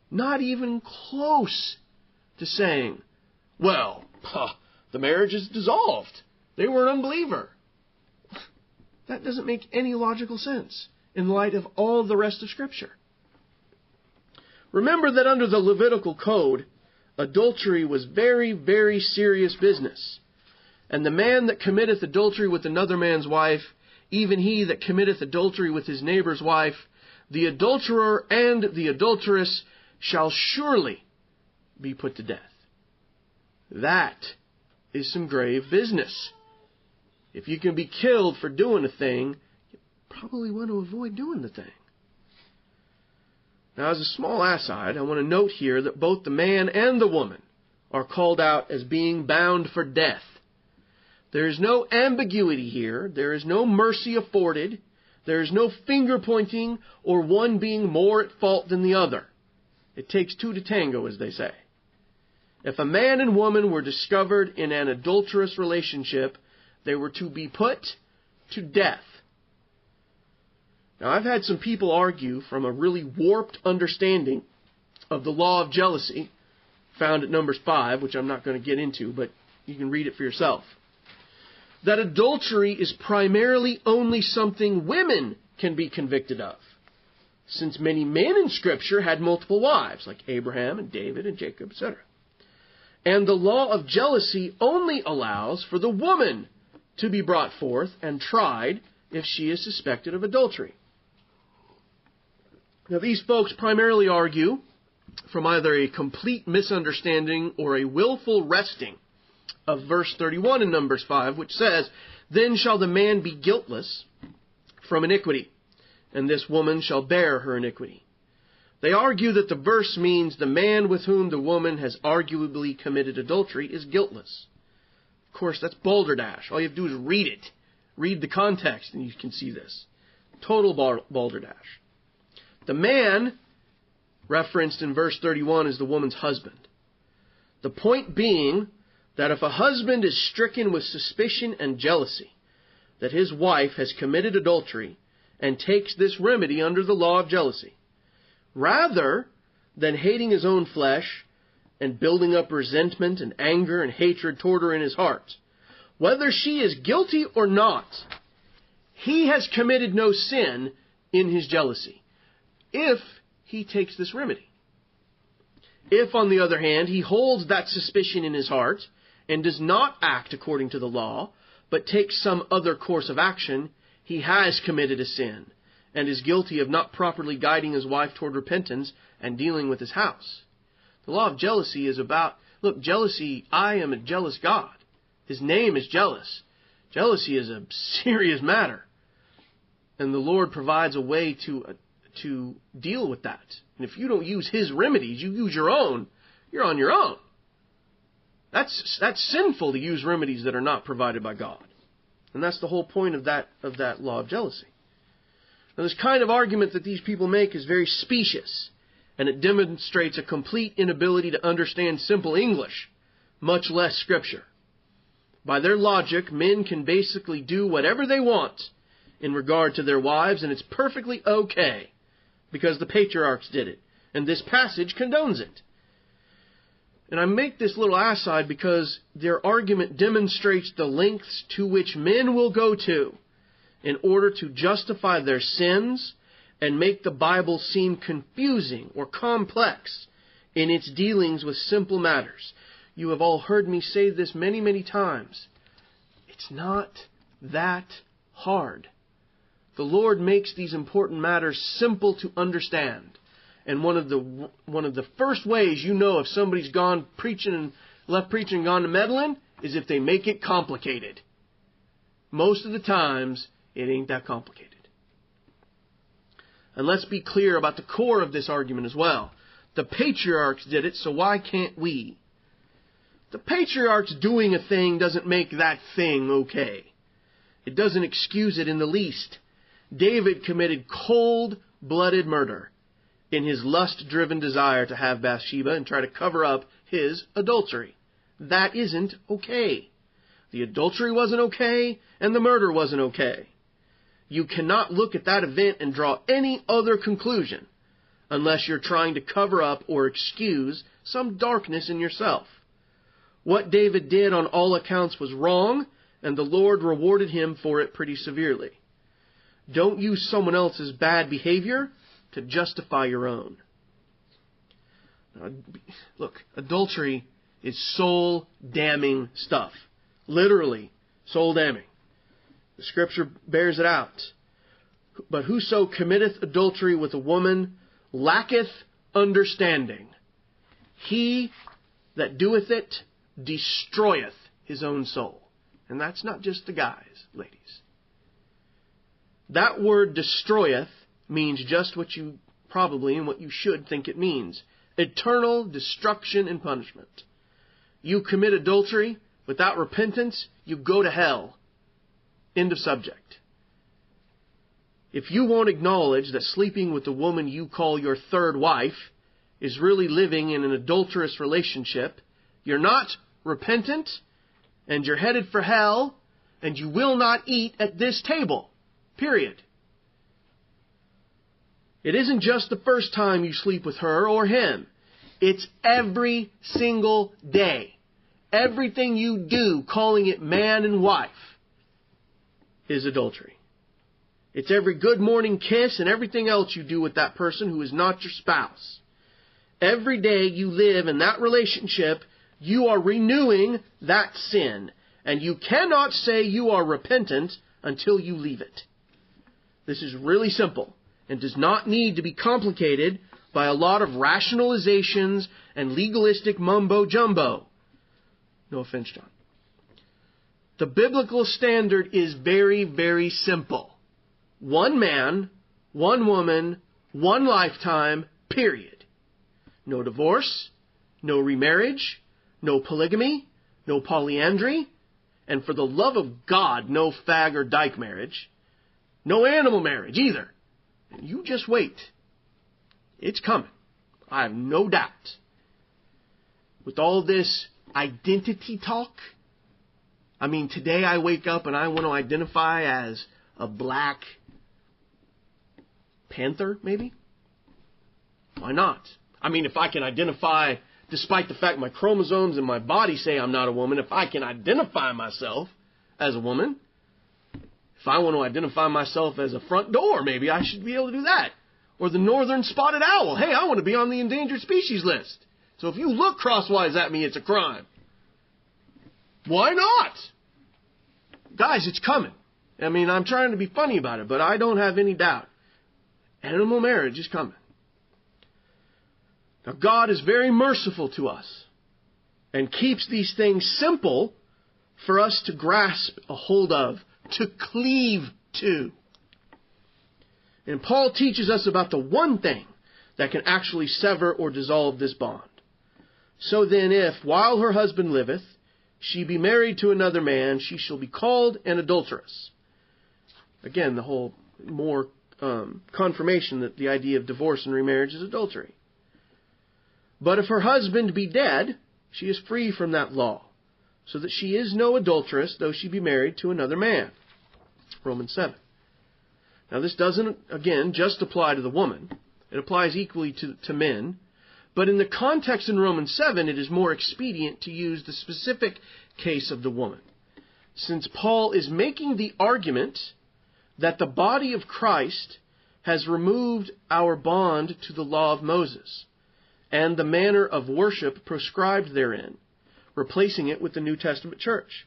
S1: Not even close to saying, well, the marriage is dissolved. They were an unbeliever. That doesn't make any logical sense in light of all the rest of Scripture. Remember that under the Levitical code, adultery was very, very serious business. And the man that committeth adultery with another man's wife, even he that committeth adultery with his neighbor's wife, the adulterer and the adulteress shall surely be put to death. That is some grave business. If you can be killed for doing a thing, you probably want to avoid doing the thing. Now, as a small aside, I want to note here that both the man and the woman are called out as being bound for death. There is no ambiguity here. There is no mercy afforded. There is no finger pointing or one being more at fault than the other. It takes two to tango, as they say. If a man and woman were discovered in an adulterous relationship, they were to be put to death. Now, I've had some people argue from a really warped understanding of the law of jealousy, found at Numbers 5, which I'm not going to get into, but you can read it for yourself, that adultery is primarily only something women can be convicted of, since many men in Scripture had multiple wives, like Abraham and David and Jacob, etc. And the law of jealousy only allows for the woman to be brought forth and tried if she is suspected of adultery. Now, these folks primarily argue from either a complete misunderstanding or a willful wresting of verse 31 in Numbers 5, which says, "Then shall the man be guiltless from iniquity, and this woman shall bear her iniquity." They argue that the verse means the man with whom the woman has arguably committed adultery is guiltless. Of course, that's balderdash. All you have to do is read it. Read the context, and you can see this. Total balderdash. The man referenced in verse 31 is the woman's husband. The point being that if a husband is stricken with suspicion and jealousy that his wife has committed adultery and takes this remedy under the law of jealousy, rather than hating his own flesh and building up resentment and anger and hatred toward her in his heart, whether she is guilty or not, he has committed no sin in his jealousy, if he takes this remedy. If, on the other hand, he holds that suspicion in his heart and does not act according to the law, but takes some other course of action, he has committed a sin and is guilty of not properly guiding his wife toward repentance and dealing with his house. The law of jealousy is about, look, jealousy, I am a jealous God. His name is jealous. Jealousy is a serious matter. And the Lord provides a way to deal with that. And if you don't use His remedies, you use your own, you're on your own. That's sinful to use remedies that are not provided by God. And that's the whole point of that law of jealousy. Now, this kind of argument that these people make is very specious, and it demonstrates a complete inability to understand simple English, much less Scripture. By their logic, men can basically do whatever they want in regard to their wives, and it's perfectly okay because the patriarchs did it, and this passage condones it. And I make this little aside because their argument demonstrates the lengths to which men will go to in order to justify their sins and make the Bible seem confusing or complex in its dealings with simple matters. You have all heard me say this many, many times. It's not that hard. The Lord makes these important matters simple to understand. And one of the first ways you know if somebody's gone preaching and left preaching and gone to meddling is if they make it complicated. Most of the times, it ain't that complicated. And let's be clear about the core of this argument as well. The patriarchs did it, so why can't we? The patriarchs doing a thing doesn't make that thing okay. It doesn't excuse it in the least. David committed cold-blooded murder in his lust-driven desire to have Bathsheba and try to cover up his adultery. That isn't okay. The adultery wasn't okay, and the murder wasn't okay. You cannot look at that event and draw any other conclusion unless you're trying to cover up or excuse some darkness in yourself. What David did on all accounts was wrong, and the Lord rewarded him for it pretty severely. Don't use someone else's bad behavior to justify your own. Now, look, adultery is soul-damning stuff. Literally, soul-damning. The Scripture bears it out. But whoso committeth adultery with a woman lacketh understanding. He that doeth it destroyeth his own soul. And that's not just the guys, ladies. That word destroyeth means just what you probably and what you should think it means. Eternal destruction and punishment. You commit adultery without repentance, you go to hell. End of subject. If you won't acknowledge that sleeping with the woman you call your third wife is really living in an adulterous relationship, you're not repentant, and you're headed for hell, and you will not eat at this table. Period. It isn't just the first time you sleep with her or him. It's every single day. Everything you do, calling it man and wife, is adultery. It's every good morning kiss and everything else you do with that person who is not your spouse. Every day you live in that relationship, you are renewing that sin. And you cannot say you are repentant until you leave it. This is really simple and does not need to be complicated by a lot of rationalizations and legalistic mumbo-jumbo. No offense, John. The biblical standard is very, very simple. One man, one woman, one lifetime, period. No divorce, no remarriage, no polygamy, no polyandry, and for the love of God, no fag or dyke marriage. No animal marriage either. And you just wait. It's coming. I have no doubt. With all this identity talk, I mean, today I wake up and I want to identify as a black panther, maybe? Why not? I mean, if I can identify, despite the fact my chromosomes and my body say I'm not a woman, if I can identify myself as a woman, if I want to identify myself as a front door, maybe I should be able to do that. Or the northern spotted owl. Hey, I want to be on the endangered species list. So if you look crosswise at me, it's a crime. Why not? Guys, it's coming. I mean, I'm trying to be funny about it, but I don't have any doubt. Animal marriage is coming. Now, God is very merciful to us and keeps these things simple for us to grasp a hold of, to cleave to. And Paul teaches us about the one thing that can actually sever or dissolve this bond. So then if, while her husband liveth, she be married to another man, she shall be called an adulteress. Again, the whole more confirmation that the idea of divorce and remarriage is adultery. But if her husband be dead, she is free from that law, so that she is no adulteress, though she be married to another man. Romans 7. Now this doesn't, again, just apply to the woman. It applies equally to men. But in the context in Romans 7, it is more expedient to use the specific case of the woman, since Paul is making the argument that the body of Christ has removed our bond to the law of Moses and the manner of worship prescribed therein, replacing it with the New Testament church.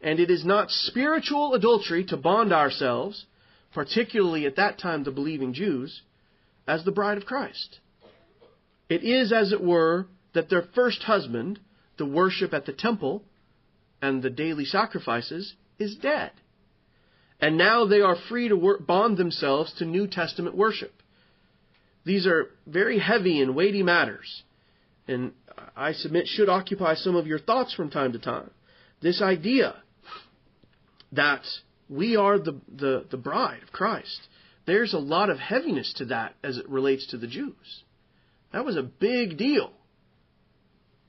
S1: And it is not spiritual adultery to bond ourselves, particularly at that time the believing Jews, as the bride of Christ. It is, as it were, that their first husband, the worship at the temple and the daily sacrifices, is dead. And now they are free to bond themselves to New Testament worship. These are very heavy and weighty matters, and I submit should occupy some of your thoughts from time to time. This idea that we are the bride of Christ, there's a lot of heaviness to that as it relates to the Jews. That was a big deal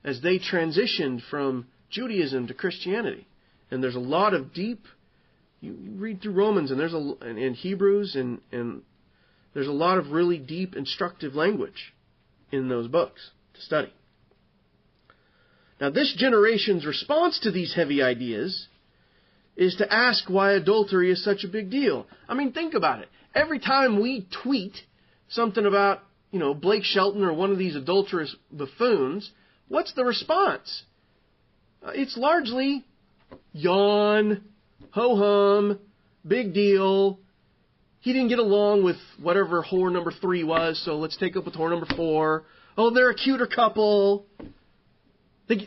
S1: as they transitioned from Judaism to Christianity. And there's a lot of deep, you read through Romans and and Hebrews and there's a lot of really deep instructive language in those books to study. Now this generation's response to these heavy ideas is to ask why adultery is such a big deal. I mean, think about it. Every time we tweet something about, Blake Shelton or one of these adulterous buffoons, what's the response? It's largely yawn, ho-hum, big deal. He didn't get along with whatever whore number 3 was, so let's take up with whore number 4. Oh, they're a cuter couple. They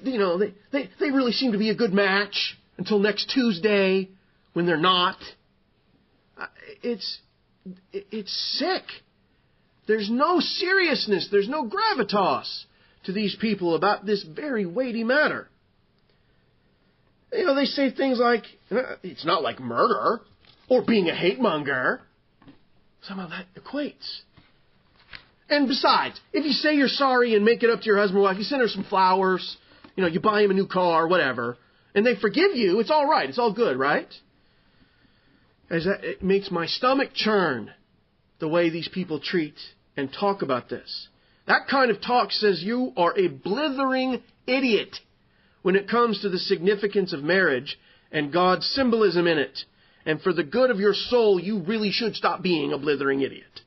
S1: really seem to be a good match until next Tuesday when they're not. It's sick. There's no seriousness, there's no gravitas to these people about this very weighty matter. They say things like, it's not like murder or being a hate monger. Somehow that equates. And besides, if you say you're sorry and make it up to your husband or wife, you send her some flowers, you buy him a new car, whatever, and they forgive you, it's all right, it's all good, right? It makes my stomach churn, the way these people treat and talk about this. That kind of talk says you are a blithering idiot when it comes to the significance of marriage and God's symbolism in it. And for the good of your soul, you really should stop being a blithering idiot.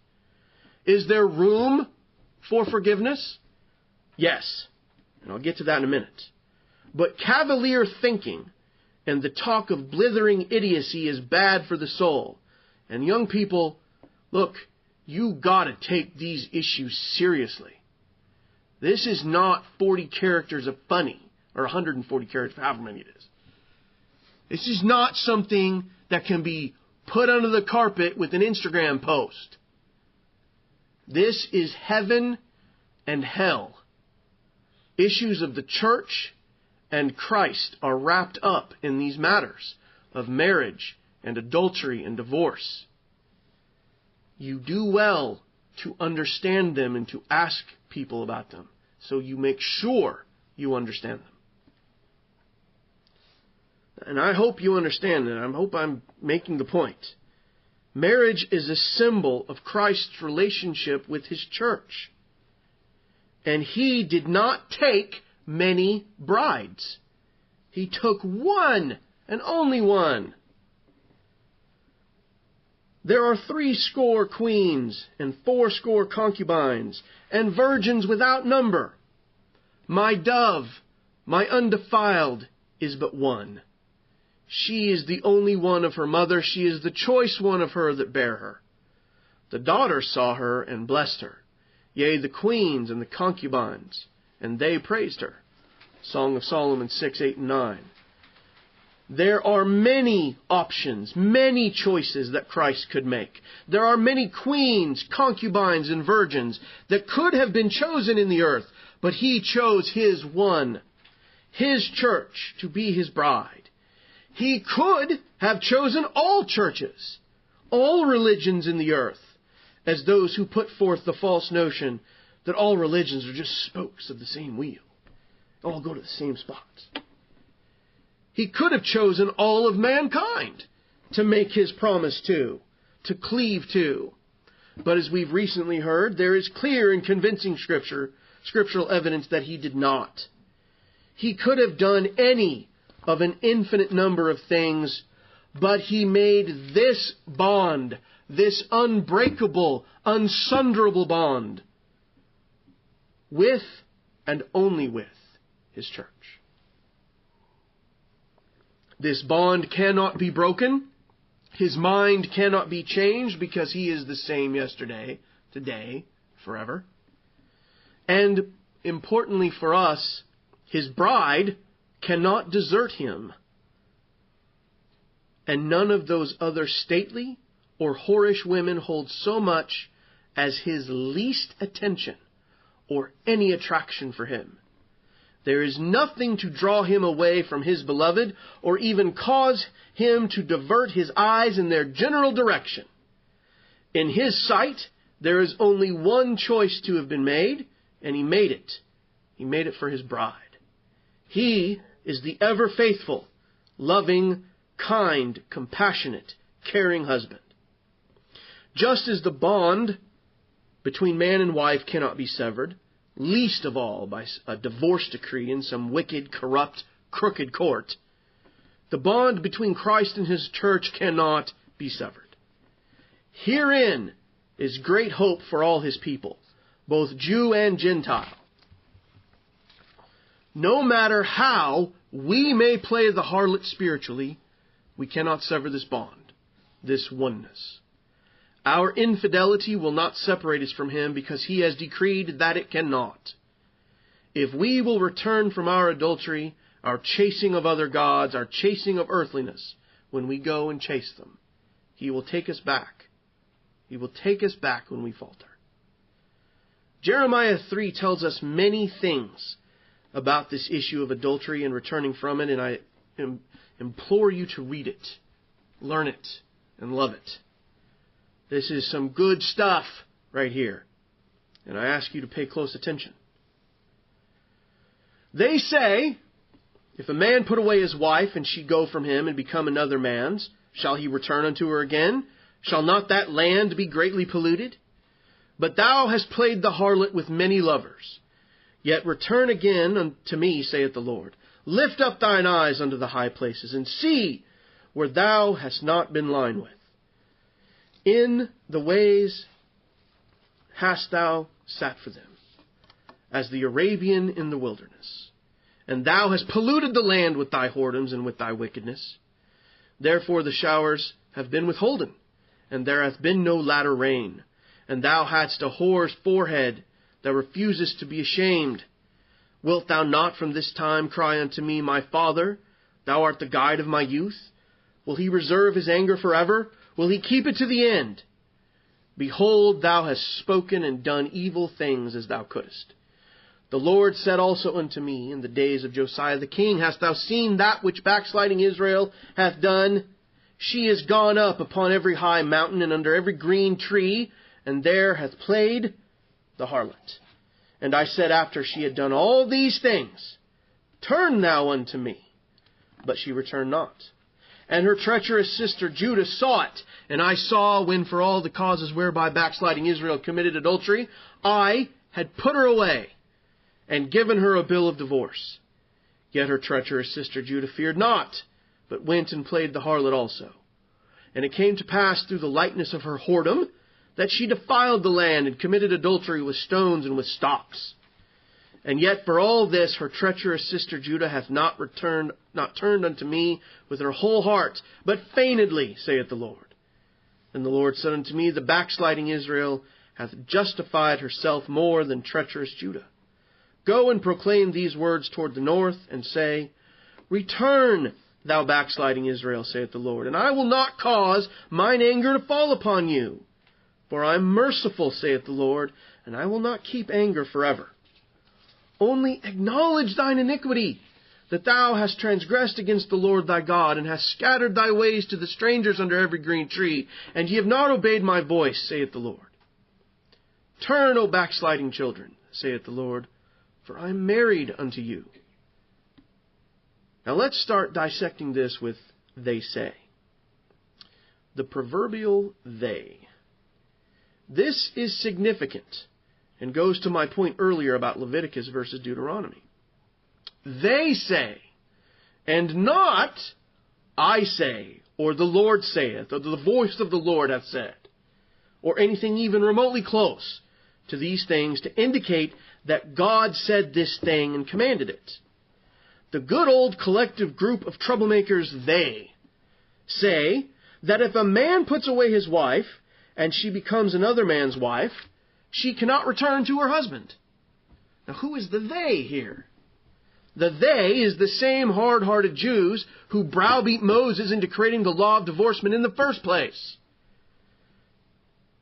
S1: Is there room for forgiveness? Yes. And I'll get to that in a minute. But cavalier thinking and the talk of blithering idiocy is bad for the soul. And young people, look, you got to take these issues seriously. This is not 40 characters of funny, or 140 characters, however many it is. This is not something that can be put under the carpet with an Instagram post. This is heaven and hell. Issues of the church and Christ are wrapped up in these matters of marriage and adultery and divorce. You do well to understand them and to ask people about them, so you make sure you understand them. And I hope you understand that. I hope I'm making the point. Marriage is a symbol of Christ's relationship with His church. And He did not take many brides. He took one, and only one. There are 70 queens, and 80 concubines, and virgins without number. My dove, my undefiled, is but one. She is the only one of her mother. She is the choice one of her that bare her. The daughters saw her and blessed her. Yea, the queens and the concubines, and they praised her. Song of Solomon 6, 8, and 9. There are many options, many choices that Christ could make. There are many queens, concubines, and virgins that could have been chosen in the earth, but He chose His one, His church, to be His bride. He could have chosen all churches, all religions in the earth, as those who put forth the false notion that all religions are just spokes of the same wheel. All go to the same spots. He could have chosen all of mankind to make His promise to cleave to. But as we've recently heard, there is clear and convincing scriptural evidence that He did not. He could have done any of an infinite number of things, but He made this bond, this unbreakable, unsunderable bond, with and only with His church. This bond cannot be broken. His mind cannot be changed because He is the same yesterday, today, forever. And importantly for us, His bride cannot desert Him. And none of those other stately or whorish women hold so much as His least attention or any attraction for Him. There is nothing to draw Him away from His beloved or even cause Him to divert His eyes in their general direction. In His sight, there is only one choice to have been made, and He made it. He made it for His bride. He is the ever faithful, loving, kind, compassionate, caring husband. Just as the bond between man and wife cannot be severed, least of all by a divorce decree in some wicked, corrupt, crooked court, the bond between Christ and His church cannot be severed. Herein is great hope for all His people, both Jew and Gentile. No matter how we may play the harlot spiritually, we cannot sever this bond, this oneness. Our infidelity will not separate us from Him because He has decreed that it cannot. If we will return from our adultery, our chasing of other gods, our chasing of earthliness, when we go and chase them, He will take us back. He will take us back when we falter. Jeremiah 3 tells us many things about this issue of adultery and returning from it, and I implore you to read it, learn it, and love it. This is some good stuff right here, and I ask you to pay close attention. They say, if a man put away his wife, and she go from him and become another man's, shall he return unto her again? Shall not that land be greatly polluted? But thou hast played the harlot with many lovers. Yet return again unto me, saith the Lord. Lift up thine eyes unto the high places, and see where thou hast not been lying with. In the ways hast thou sat for them, as the Arabian in the wilderness. And thou hast polluted the land with thy whoredoms and with thy wickedness. Therefore the showers have been withholden, and there hath been no latter rain. And thou hadst a whore's forehead, that refusest to be ashamed. Wilt thou not from this time cry unto me, my Father? Thou art the guide of my youth. Will He reserve His anger forever? Will He keep it to the end? Behold, thou hast spoken and done evil things as thou couldest. The Lord said also unto me in the days of Josiah the king, Hast thou seen that which backsliding Israel hath done? She is gone up upon every high mountain and under every green tree, and there hath played the harlot. And I said after she had done all these things, Turn thou unto me. But she returned not. And her treacherous sister Judah saw it. And I saw when for all the causes whereby backsliding Israel committed adultery, I had put her away and given her a bill of divorce. Yet her treacherous sister Judah feared not, but went and played the harlot also. And it came to pass through the lightness of her whoredom, that she defiled the land and committed adultery with stones and with stocks. And yet for all this her treacherous sister Judah hath not turned unto me with her whole heart, but feignedly, saith the Lord. And the Lord said unto me, The backsliding Israel hath justified herself more than treacherous Judah. Go and proclaim these words toward the north, and say, Return, thou backsliding Israel, saith the Lord, and I will not cause mine anger to fall upon you. For I am merciful, saith the Lord, and I will not keep anger forever. Only acknowledge thine iniquity, that thou hast transgressed against the Lord thy God, and hast scattered thy ways to the strangers under every green tree, and ye have not obeyed my voice, saith the Lord. Turn, O backsliding children, saith the Lord, for I am married unto you. Now let's start dissecting this with they say. The proverbial they. This is significant and goes to my point earlier about Leviticus versus Deuteronomy. They say, and not I say, or the Lord saith, or the voice of the Lord hath said, or anything even remotely close to these things to indicate that God said this thing and commanded it. The good old collective group of troublemakers, they say that if a man puts away his wife and she becomes another man's wife, she cannot return to her husband. Now, who is the they here? The they is the same hard-hearted Jews who browbeat Moses into creating the law of divorcement in the first place.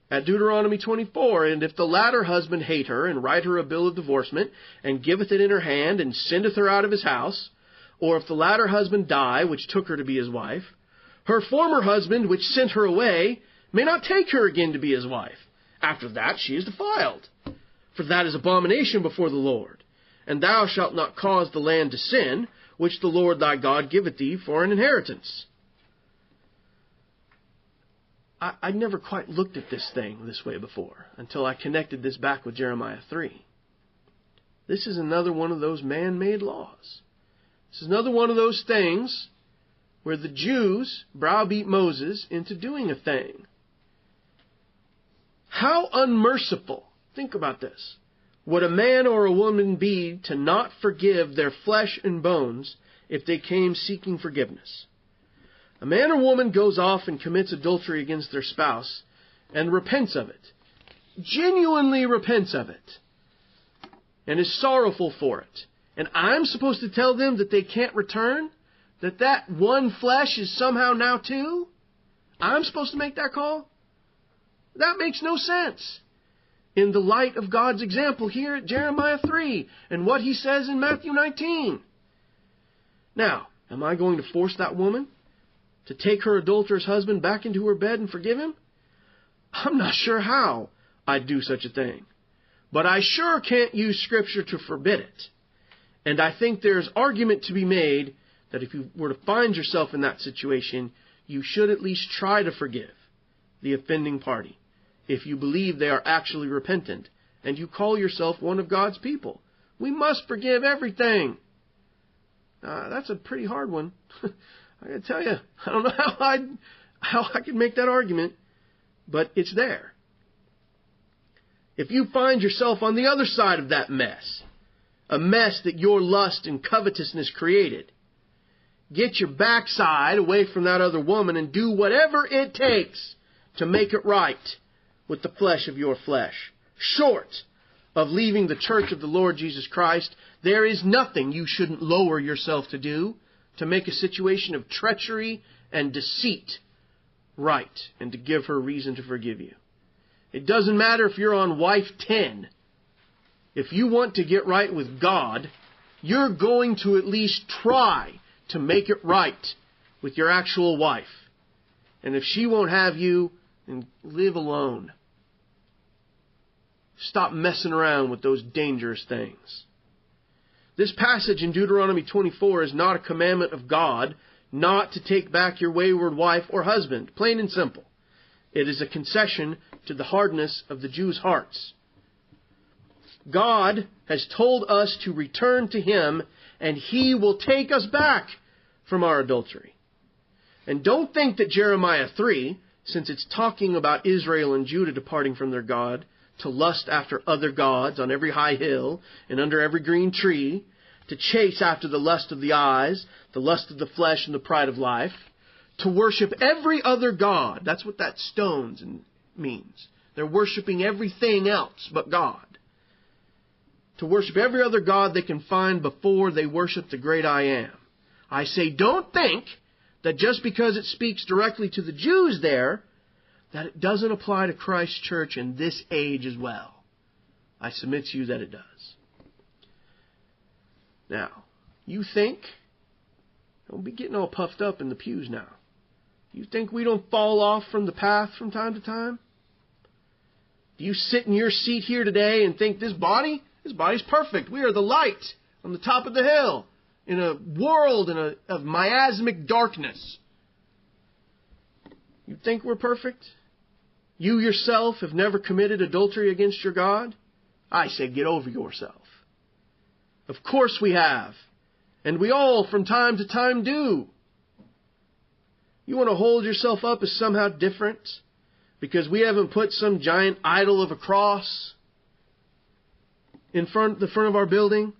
S1: At Deuteronomy 24, and if the latter husband hate her, and write her a bill of divorcement, and giveth it in her hand, and sendeth her out of his house, or if the latter husband die, which took her to be his wife, her former husband, which sent her away, may not take her again to be his wife. After that she is defiled. For that is abomination before the Lord. And thou shalt not cause the land to sin, which the Lord thy God giveth thee for an inheritance. I'd never quite looked at this thing this way before, until I connected this back with Jeremiah 3. This is another one of those man-made laws. This is another one of those things where the Jews browbeat Moses into doing a thing. How unmerciful, think about this, would a man or a woman be to not forgive their flesh and bones if they came seeking forgiveness? A man or woman goes off and commits adultery against their spouse and repents of it, genuinely repents of it, and is sorrowful for it. And I'm supposed to tell them that they can't return? That one flesh is somehow now two? I'm supposed to make that call? That makes no sense in the light of God's example here at Jeremiah 3 and what he says in Matthew 19. Now, am I going to force that woman to take her adulterous husband back into her bed and forgive him? I'm not sure how I'd do such a thing. But I sure can't use Scripture to forbid it. And I think there's argument to be made that if you were to find yourself in that situation, you should at least try to forgive the offending party if you believe they are actually repentant and you call yourself one of God's people. We must forgive everything. That's a pretty hard one. I got to tell you, I don't know how I could make that argument, but it's there. If you find yourself on the other side of that mess, a mess that your lust and covetousness created, get your backside away from that other woman and do whatever it takes to make it right with the flesh of your flesh. Short of leaving the church of the Lord Jesus Christ, there is nothing you shouldn't lower yourself to do to make a situation of treachery and deceit right and to give her reason to forgive you. It doesn't matter if you're on wife 10. If you want to get right with God, you're going to at least try to make it right with your actual wife. And if she won't have you, then live alone. Stop messing around with those dangerous things. This passage in Deuteronomy 24 is not a commandment of God not to take back your wayward wife or husband, plain and simple. It is a concession to the hardness of the Jews' hearts. God has told us to return to Him, and He will take us back from our adultery. And don't think that Jeremiah 3, since it's talking about Israel and Judah departing from their God to lust after other gods on every high hill and under every green tree, to chase after the lust of the eyes, the lust of the flesh, and the pride of life, to worship every other god. That's what that stones means. They're worshiping everything else but God. To worship every other god they can find before they worship the great I Am. I say, don't think that just because it speaks directly to the Jews there, that it doesn't apply to Christ's church in this age as well. I submit to you that it does. Now, you think, don't be getting all puffed up in the pews now. You think we don't fall off from the path from time to time? Do you sit in your seat here today and think this body's perfect. We are the light on the top of the hill in a world of miasmic darkness. You think we're perfect? You yourself have never committed adultery against your God? I say get over yourself. Of course we have. And we all from time to time do. You want to hold yourself up as somehow different because we haven't put some giant idol of a cross in the front of our building?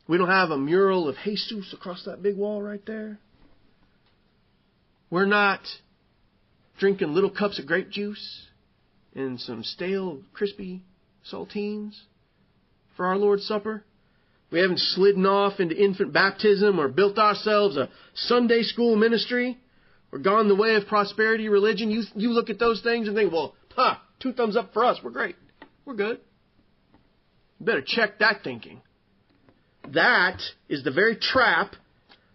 S1: We don't have a mural of Jesus across that big wall right there? We're not drinking little cups of grape juice and some stale, crispy saltines for our Lord's Supper? We haven't slidden off into infant baptism or built ourselves a Sunday school ministry or gone the way of prosperity religion. You look at those things and think, well, 2 thumbs up for us. We're great. We're good. You better check that thinking. That is the very trap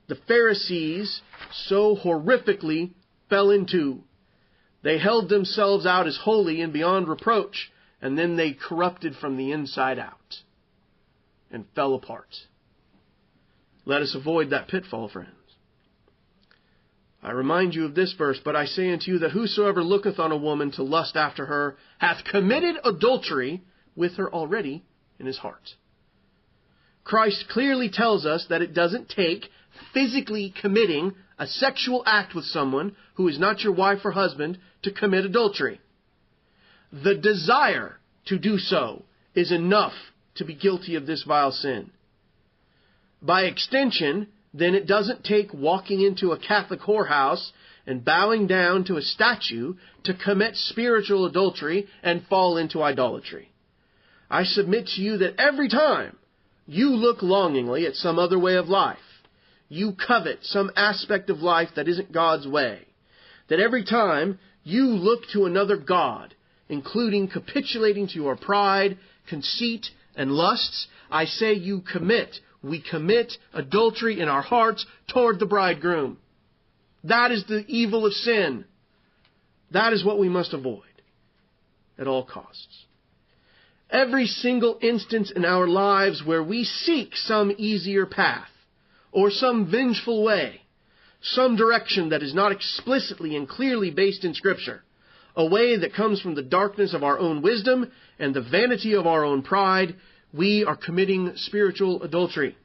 S1: the Pharisees so horrifically fell into. They held themselves out as holy and beyond reproach, and then they corrupted from the inside out and fell apart. Let us avoid that pitfall, friends. I remind you of this verse, but I say unto you that whosoever looketh on a woman to lust after her hath committed adultery with her already in his heart. Christ clearly tells us that it doesn't take physically committing a sexual act with someone who is not your wife or husband to commit adultery. The desire to do so is enough to be guilty of this vile sin. By extension, then it doesn't take walking into a Catholic whorehouse and bowing down to a statue to commit spiritual adultery and fall into idolatry. I submit to you that every time you look longingly at some other way of life, you covet some aspect of life that isn't God's way, that every time you look to another god, including capitulating to your pride, conceit, and lusts, I say we commit adultery in our hearts toward the bridegroom. That is the evil of sin. That is what we must avoid at all costs. Every single instance in our lives where we seek some easier path, or some vengeful way, some direction that is not explicitly and clearly based in Scripture, a way that comes from the darkness of our own wisdom and the vanity of our own pride, we are committing spiritual adultery.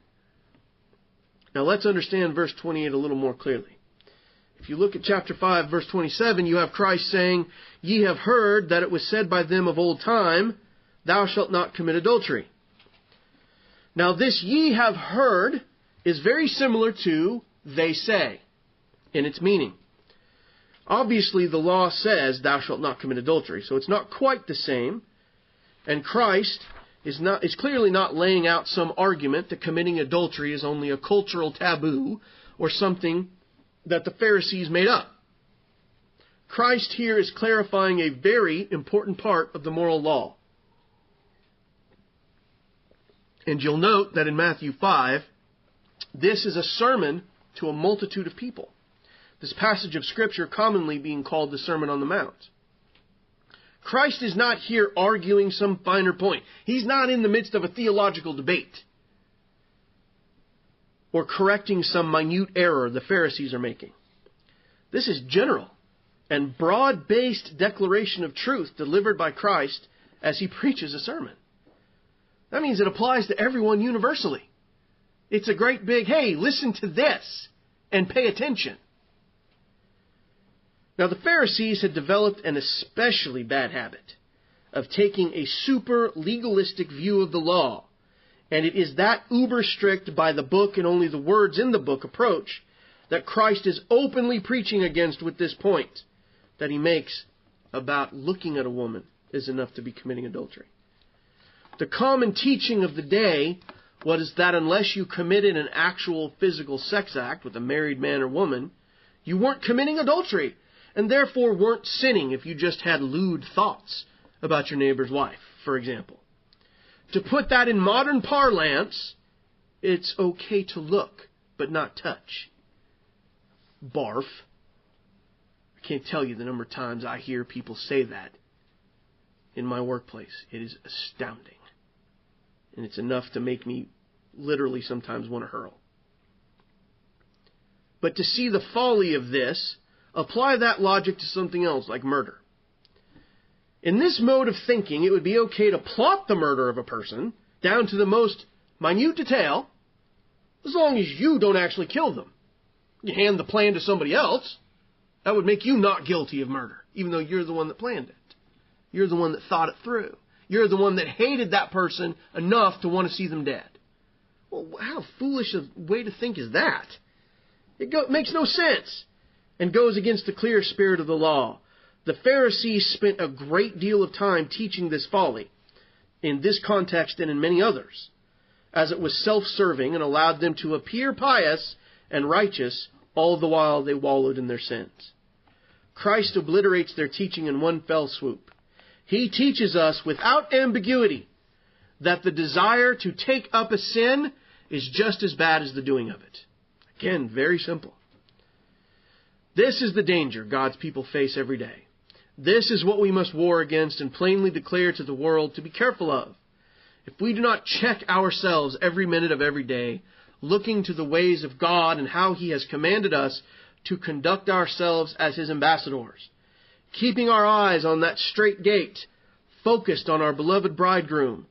S1: Now let's understand verse 28 a little more clearly. If you look at chapter 5, verse 27, you have Christ saying, Ye have heard that it was said by them of old time, Thou shalt not commit adultery. Now this ye have heard is very similar to they say in its meaning. Obviously the law says Thou shalt not commit adultery, so it's not quite the same. And Christ is clearly not laying out some argument that committing adultery is only a cultural taboo or something that the Pharisees made up. Christ here is clarifying a very important part of the moral law. And you'll note that in Matthew 5, this is a sermon to a multitude of people. This passage of Scripture commonly being called the Sermon on the Mount. Christ is not here arguing some finer point. He's not in the midst of a theological debate or correcting some minute error the Pharisees are making. This is general and broad-based declaration of truth delivered by Christ as he preaches a sermon. That means it applies to everyone universally. It's a great big, hey, listen to this and pay attention. Now, the Pharisees had developed an especially bad habit of taking a super legalistic view of the law. And it is that uber strict by the book and only the words in the book approach that Christ is openly preaching against with this point that he makes about looking at a woman is enough to be committing adultery. The common teaching of the day was that unless you committed an actual physical sex act with a married man or woman, you weren't committing adultery, and therefore weren't sinning if you just had lewd thoughts about your neighbor's wife, for example. To put that in modern parlance, it's okay to look, but not touch. Barf. I can't tell you the number of times I hear people say that in my workplace. It is astounding. And it's enough to make me literally sometimes want to hurl. But to see the folly of this, apply that logic to something else, like murder. In this mode of thinking, it would be okay to plot the murder of a person down to the most minute detail, as long as you don't actually kill them. You hand the plan to somebody else, that would make you not guilty of murder, even though you're the one that planned it. You're the one that thought it through. You're the one that hated that person enough to want to see them dead. Well, how foolish a way to think is that? It makes no sense and goes against the clear spirit of the law. The Pharisees spent a great deal of time teaching this folly in this context and in many others, as it was self-serving and allowed them to appear pious and righteous all the while they wallowed in their sins. Christ obliterates their teaching in one fell swoop. He teaches us without ambiguity that the desire to take up a sin is just as bad as the doing of it. Again, very simple. This is the danger God's people face every day. This is what we must war against and plainly declare to the world to be careful of. If we do not check ourselves every minute of every day, looking to the ways of God and how He has commanded us to conduct ourselves as His ambassadors, keeping our eyes on that straight gate, focused on our beloved bridegroom,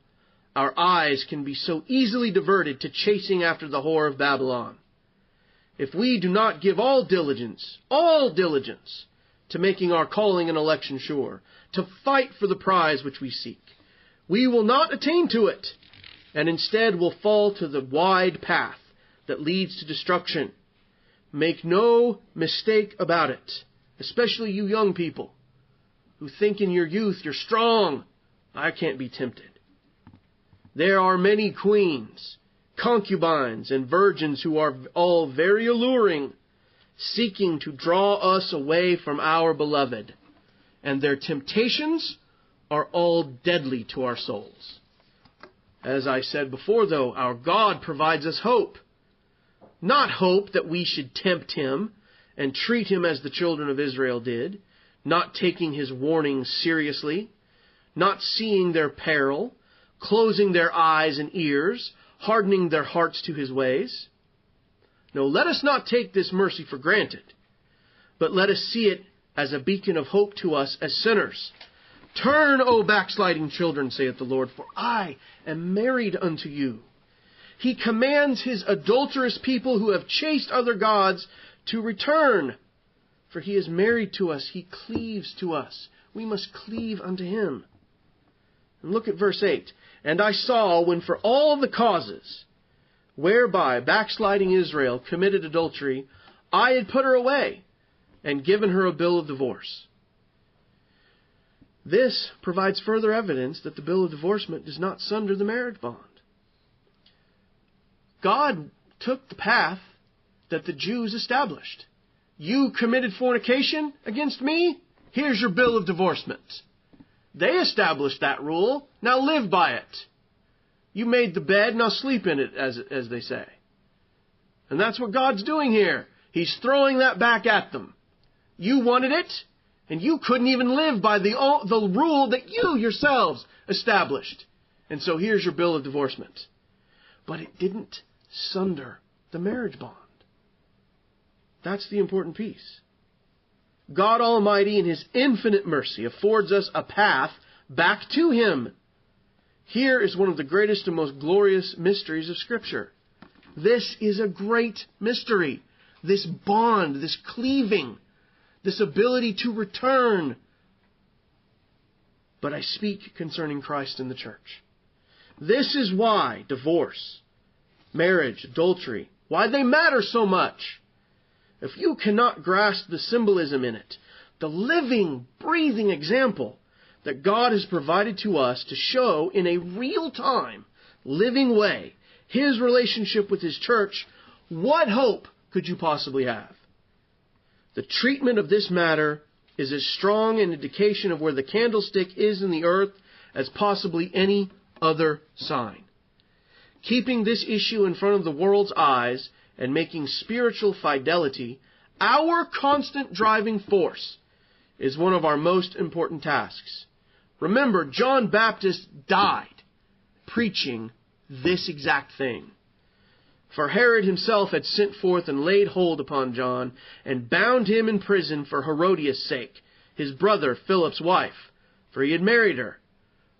S1: our eyes can be so easily diverted to chasing after the whore of Babylon. If we do not give all diligence, to making our calling and election sure, to fight for the prize which we seek, we will not attain to it, and instead will fall to the wide path that leads to destruction. Make no mistake about it, especially you young people who think in your youth you're strong. I can't be tempted. There are many queens, concubines, and virgins who are all very alluring, seeking to draw us away from our beloved, and their temptations are all deadly to our souls. As I said before, though, our God provides us hope. Not hope that we should tempt Him and treat Him as the children of Israel did, not taking His warnings seriously, not seeing their peril, closing their eyes and ears, hardening their hearts to His ways. No, let us not take this mercy for granted, but let us see it as a beacon of hope to us as sinners. Turn, O backsliding children, saith the Lord, for I am married unto you. He commands His adulterous people who have chased other gods to return, for He is married to us. He cleaves to us. We must cleave unto Him. And look at verse 8. And I saw when for all the causes whereby backsliding Israel committed adultery, I had put her away and given her a bill of divorce. This provides further evidence that the bill of divorcement does not sunder the marriage bond. God took the path that the Jews established. You committed fornication against me? Here's your bill of divorcement. They established that rule. Now live by it. You made the bed, now sleep in it, as they say. And that's what God's doing here. He's throwing that back at them. You wanted it, and you couldn't even live by the rule that you yourselves established. And so here's your bill of divorcement. But it didn't sunder the marriage bond. That's the important piece. God Almighty in His infinite mercy affords us a path back to Him. Here is one of the greatest and most glorious mysteries of Scripture. This is a great mystery. This bond, this cleaving, this ability to return. But I speak concerning Christ and the church. This is why divorce, marriage, adultery, why they matter so much. If you cannot grasp the symbolism in it, the living, breathing example that God has provided to us to show in a real-time, living way His relationship with His church, what hope could you possibly have? The treatment of this matter is as strong an indication of where the candlestick is in the earth as possibly any other sign. Keeping this issue in front of the world's eyes and making spiritual fidelity our constant driving force is one of our most important tasks. Remember, John Baptist died preaching this exact thing. For Herod himself had sent forth and laid hold upon John, and bound him in prison for Herodias' sake, his brother Philip's wife, for he had married her.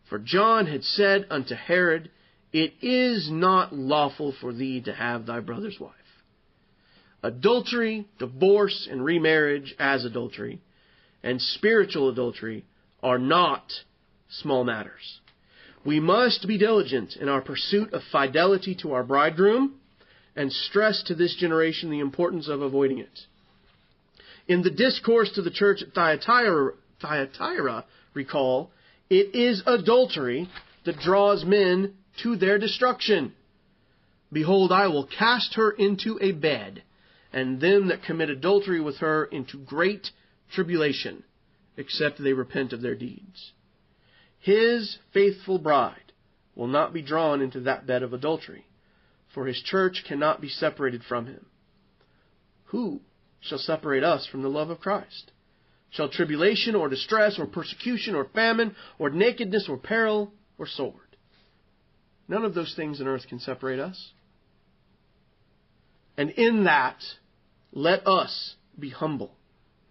S1: For John had said unto Herod, It is not lawful for thee to have thy brother's wife. Adultery, divorce, and remarriage as adultery, and spiritual adultery are not small matters. We must be diligent in our pursuit of fidelity to our bridegroom, and stress to this generation the importance of avoiding it. In the discourse to the church at Thyatira, recall, it is adultery that draws men to their destruction. Behold, I will cast her into a bed, and them that commit adultery with her into great tribulation, except they repent of their deeds. His faithful bride will not be drawn into that bed of adultery, for His church cannot be separated from Him. Who shall separate us from the love of Christ? Shall tribulation or distress or persecution or famine or nakedness or peril or sword? None of those things on earth can separate us. And in that, let us be humble,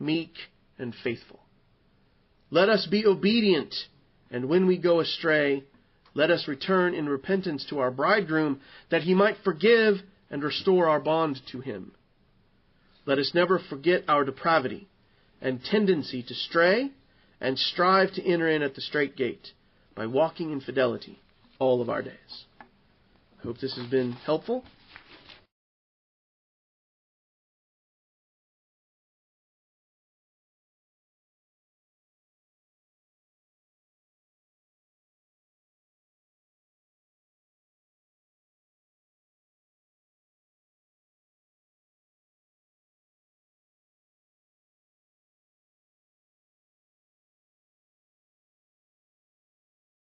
S1: meek, and faithful. Let us be obedient, and when we go astray, let us return in repentance to our bridegroom, that He might forgive and restore our bond to Him. Let us never forget our depravity and tendency to stray, and strive to enter in at the strait gate by walking in fidelity all of our days. I hope this has been helpful.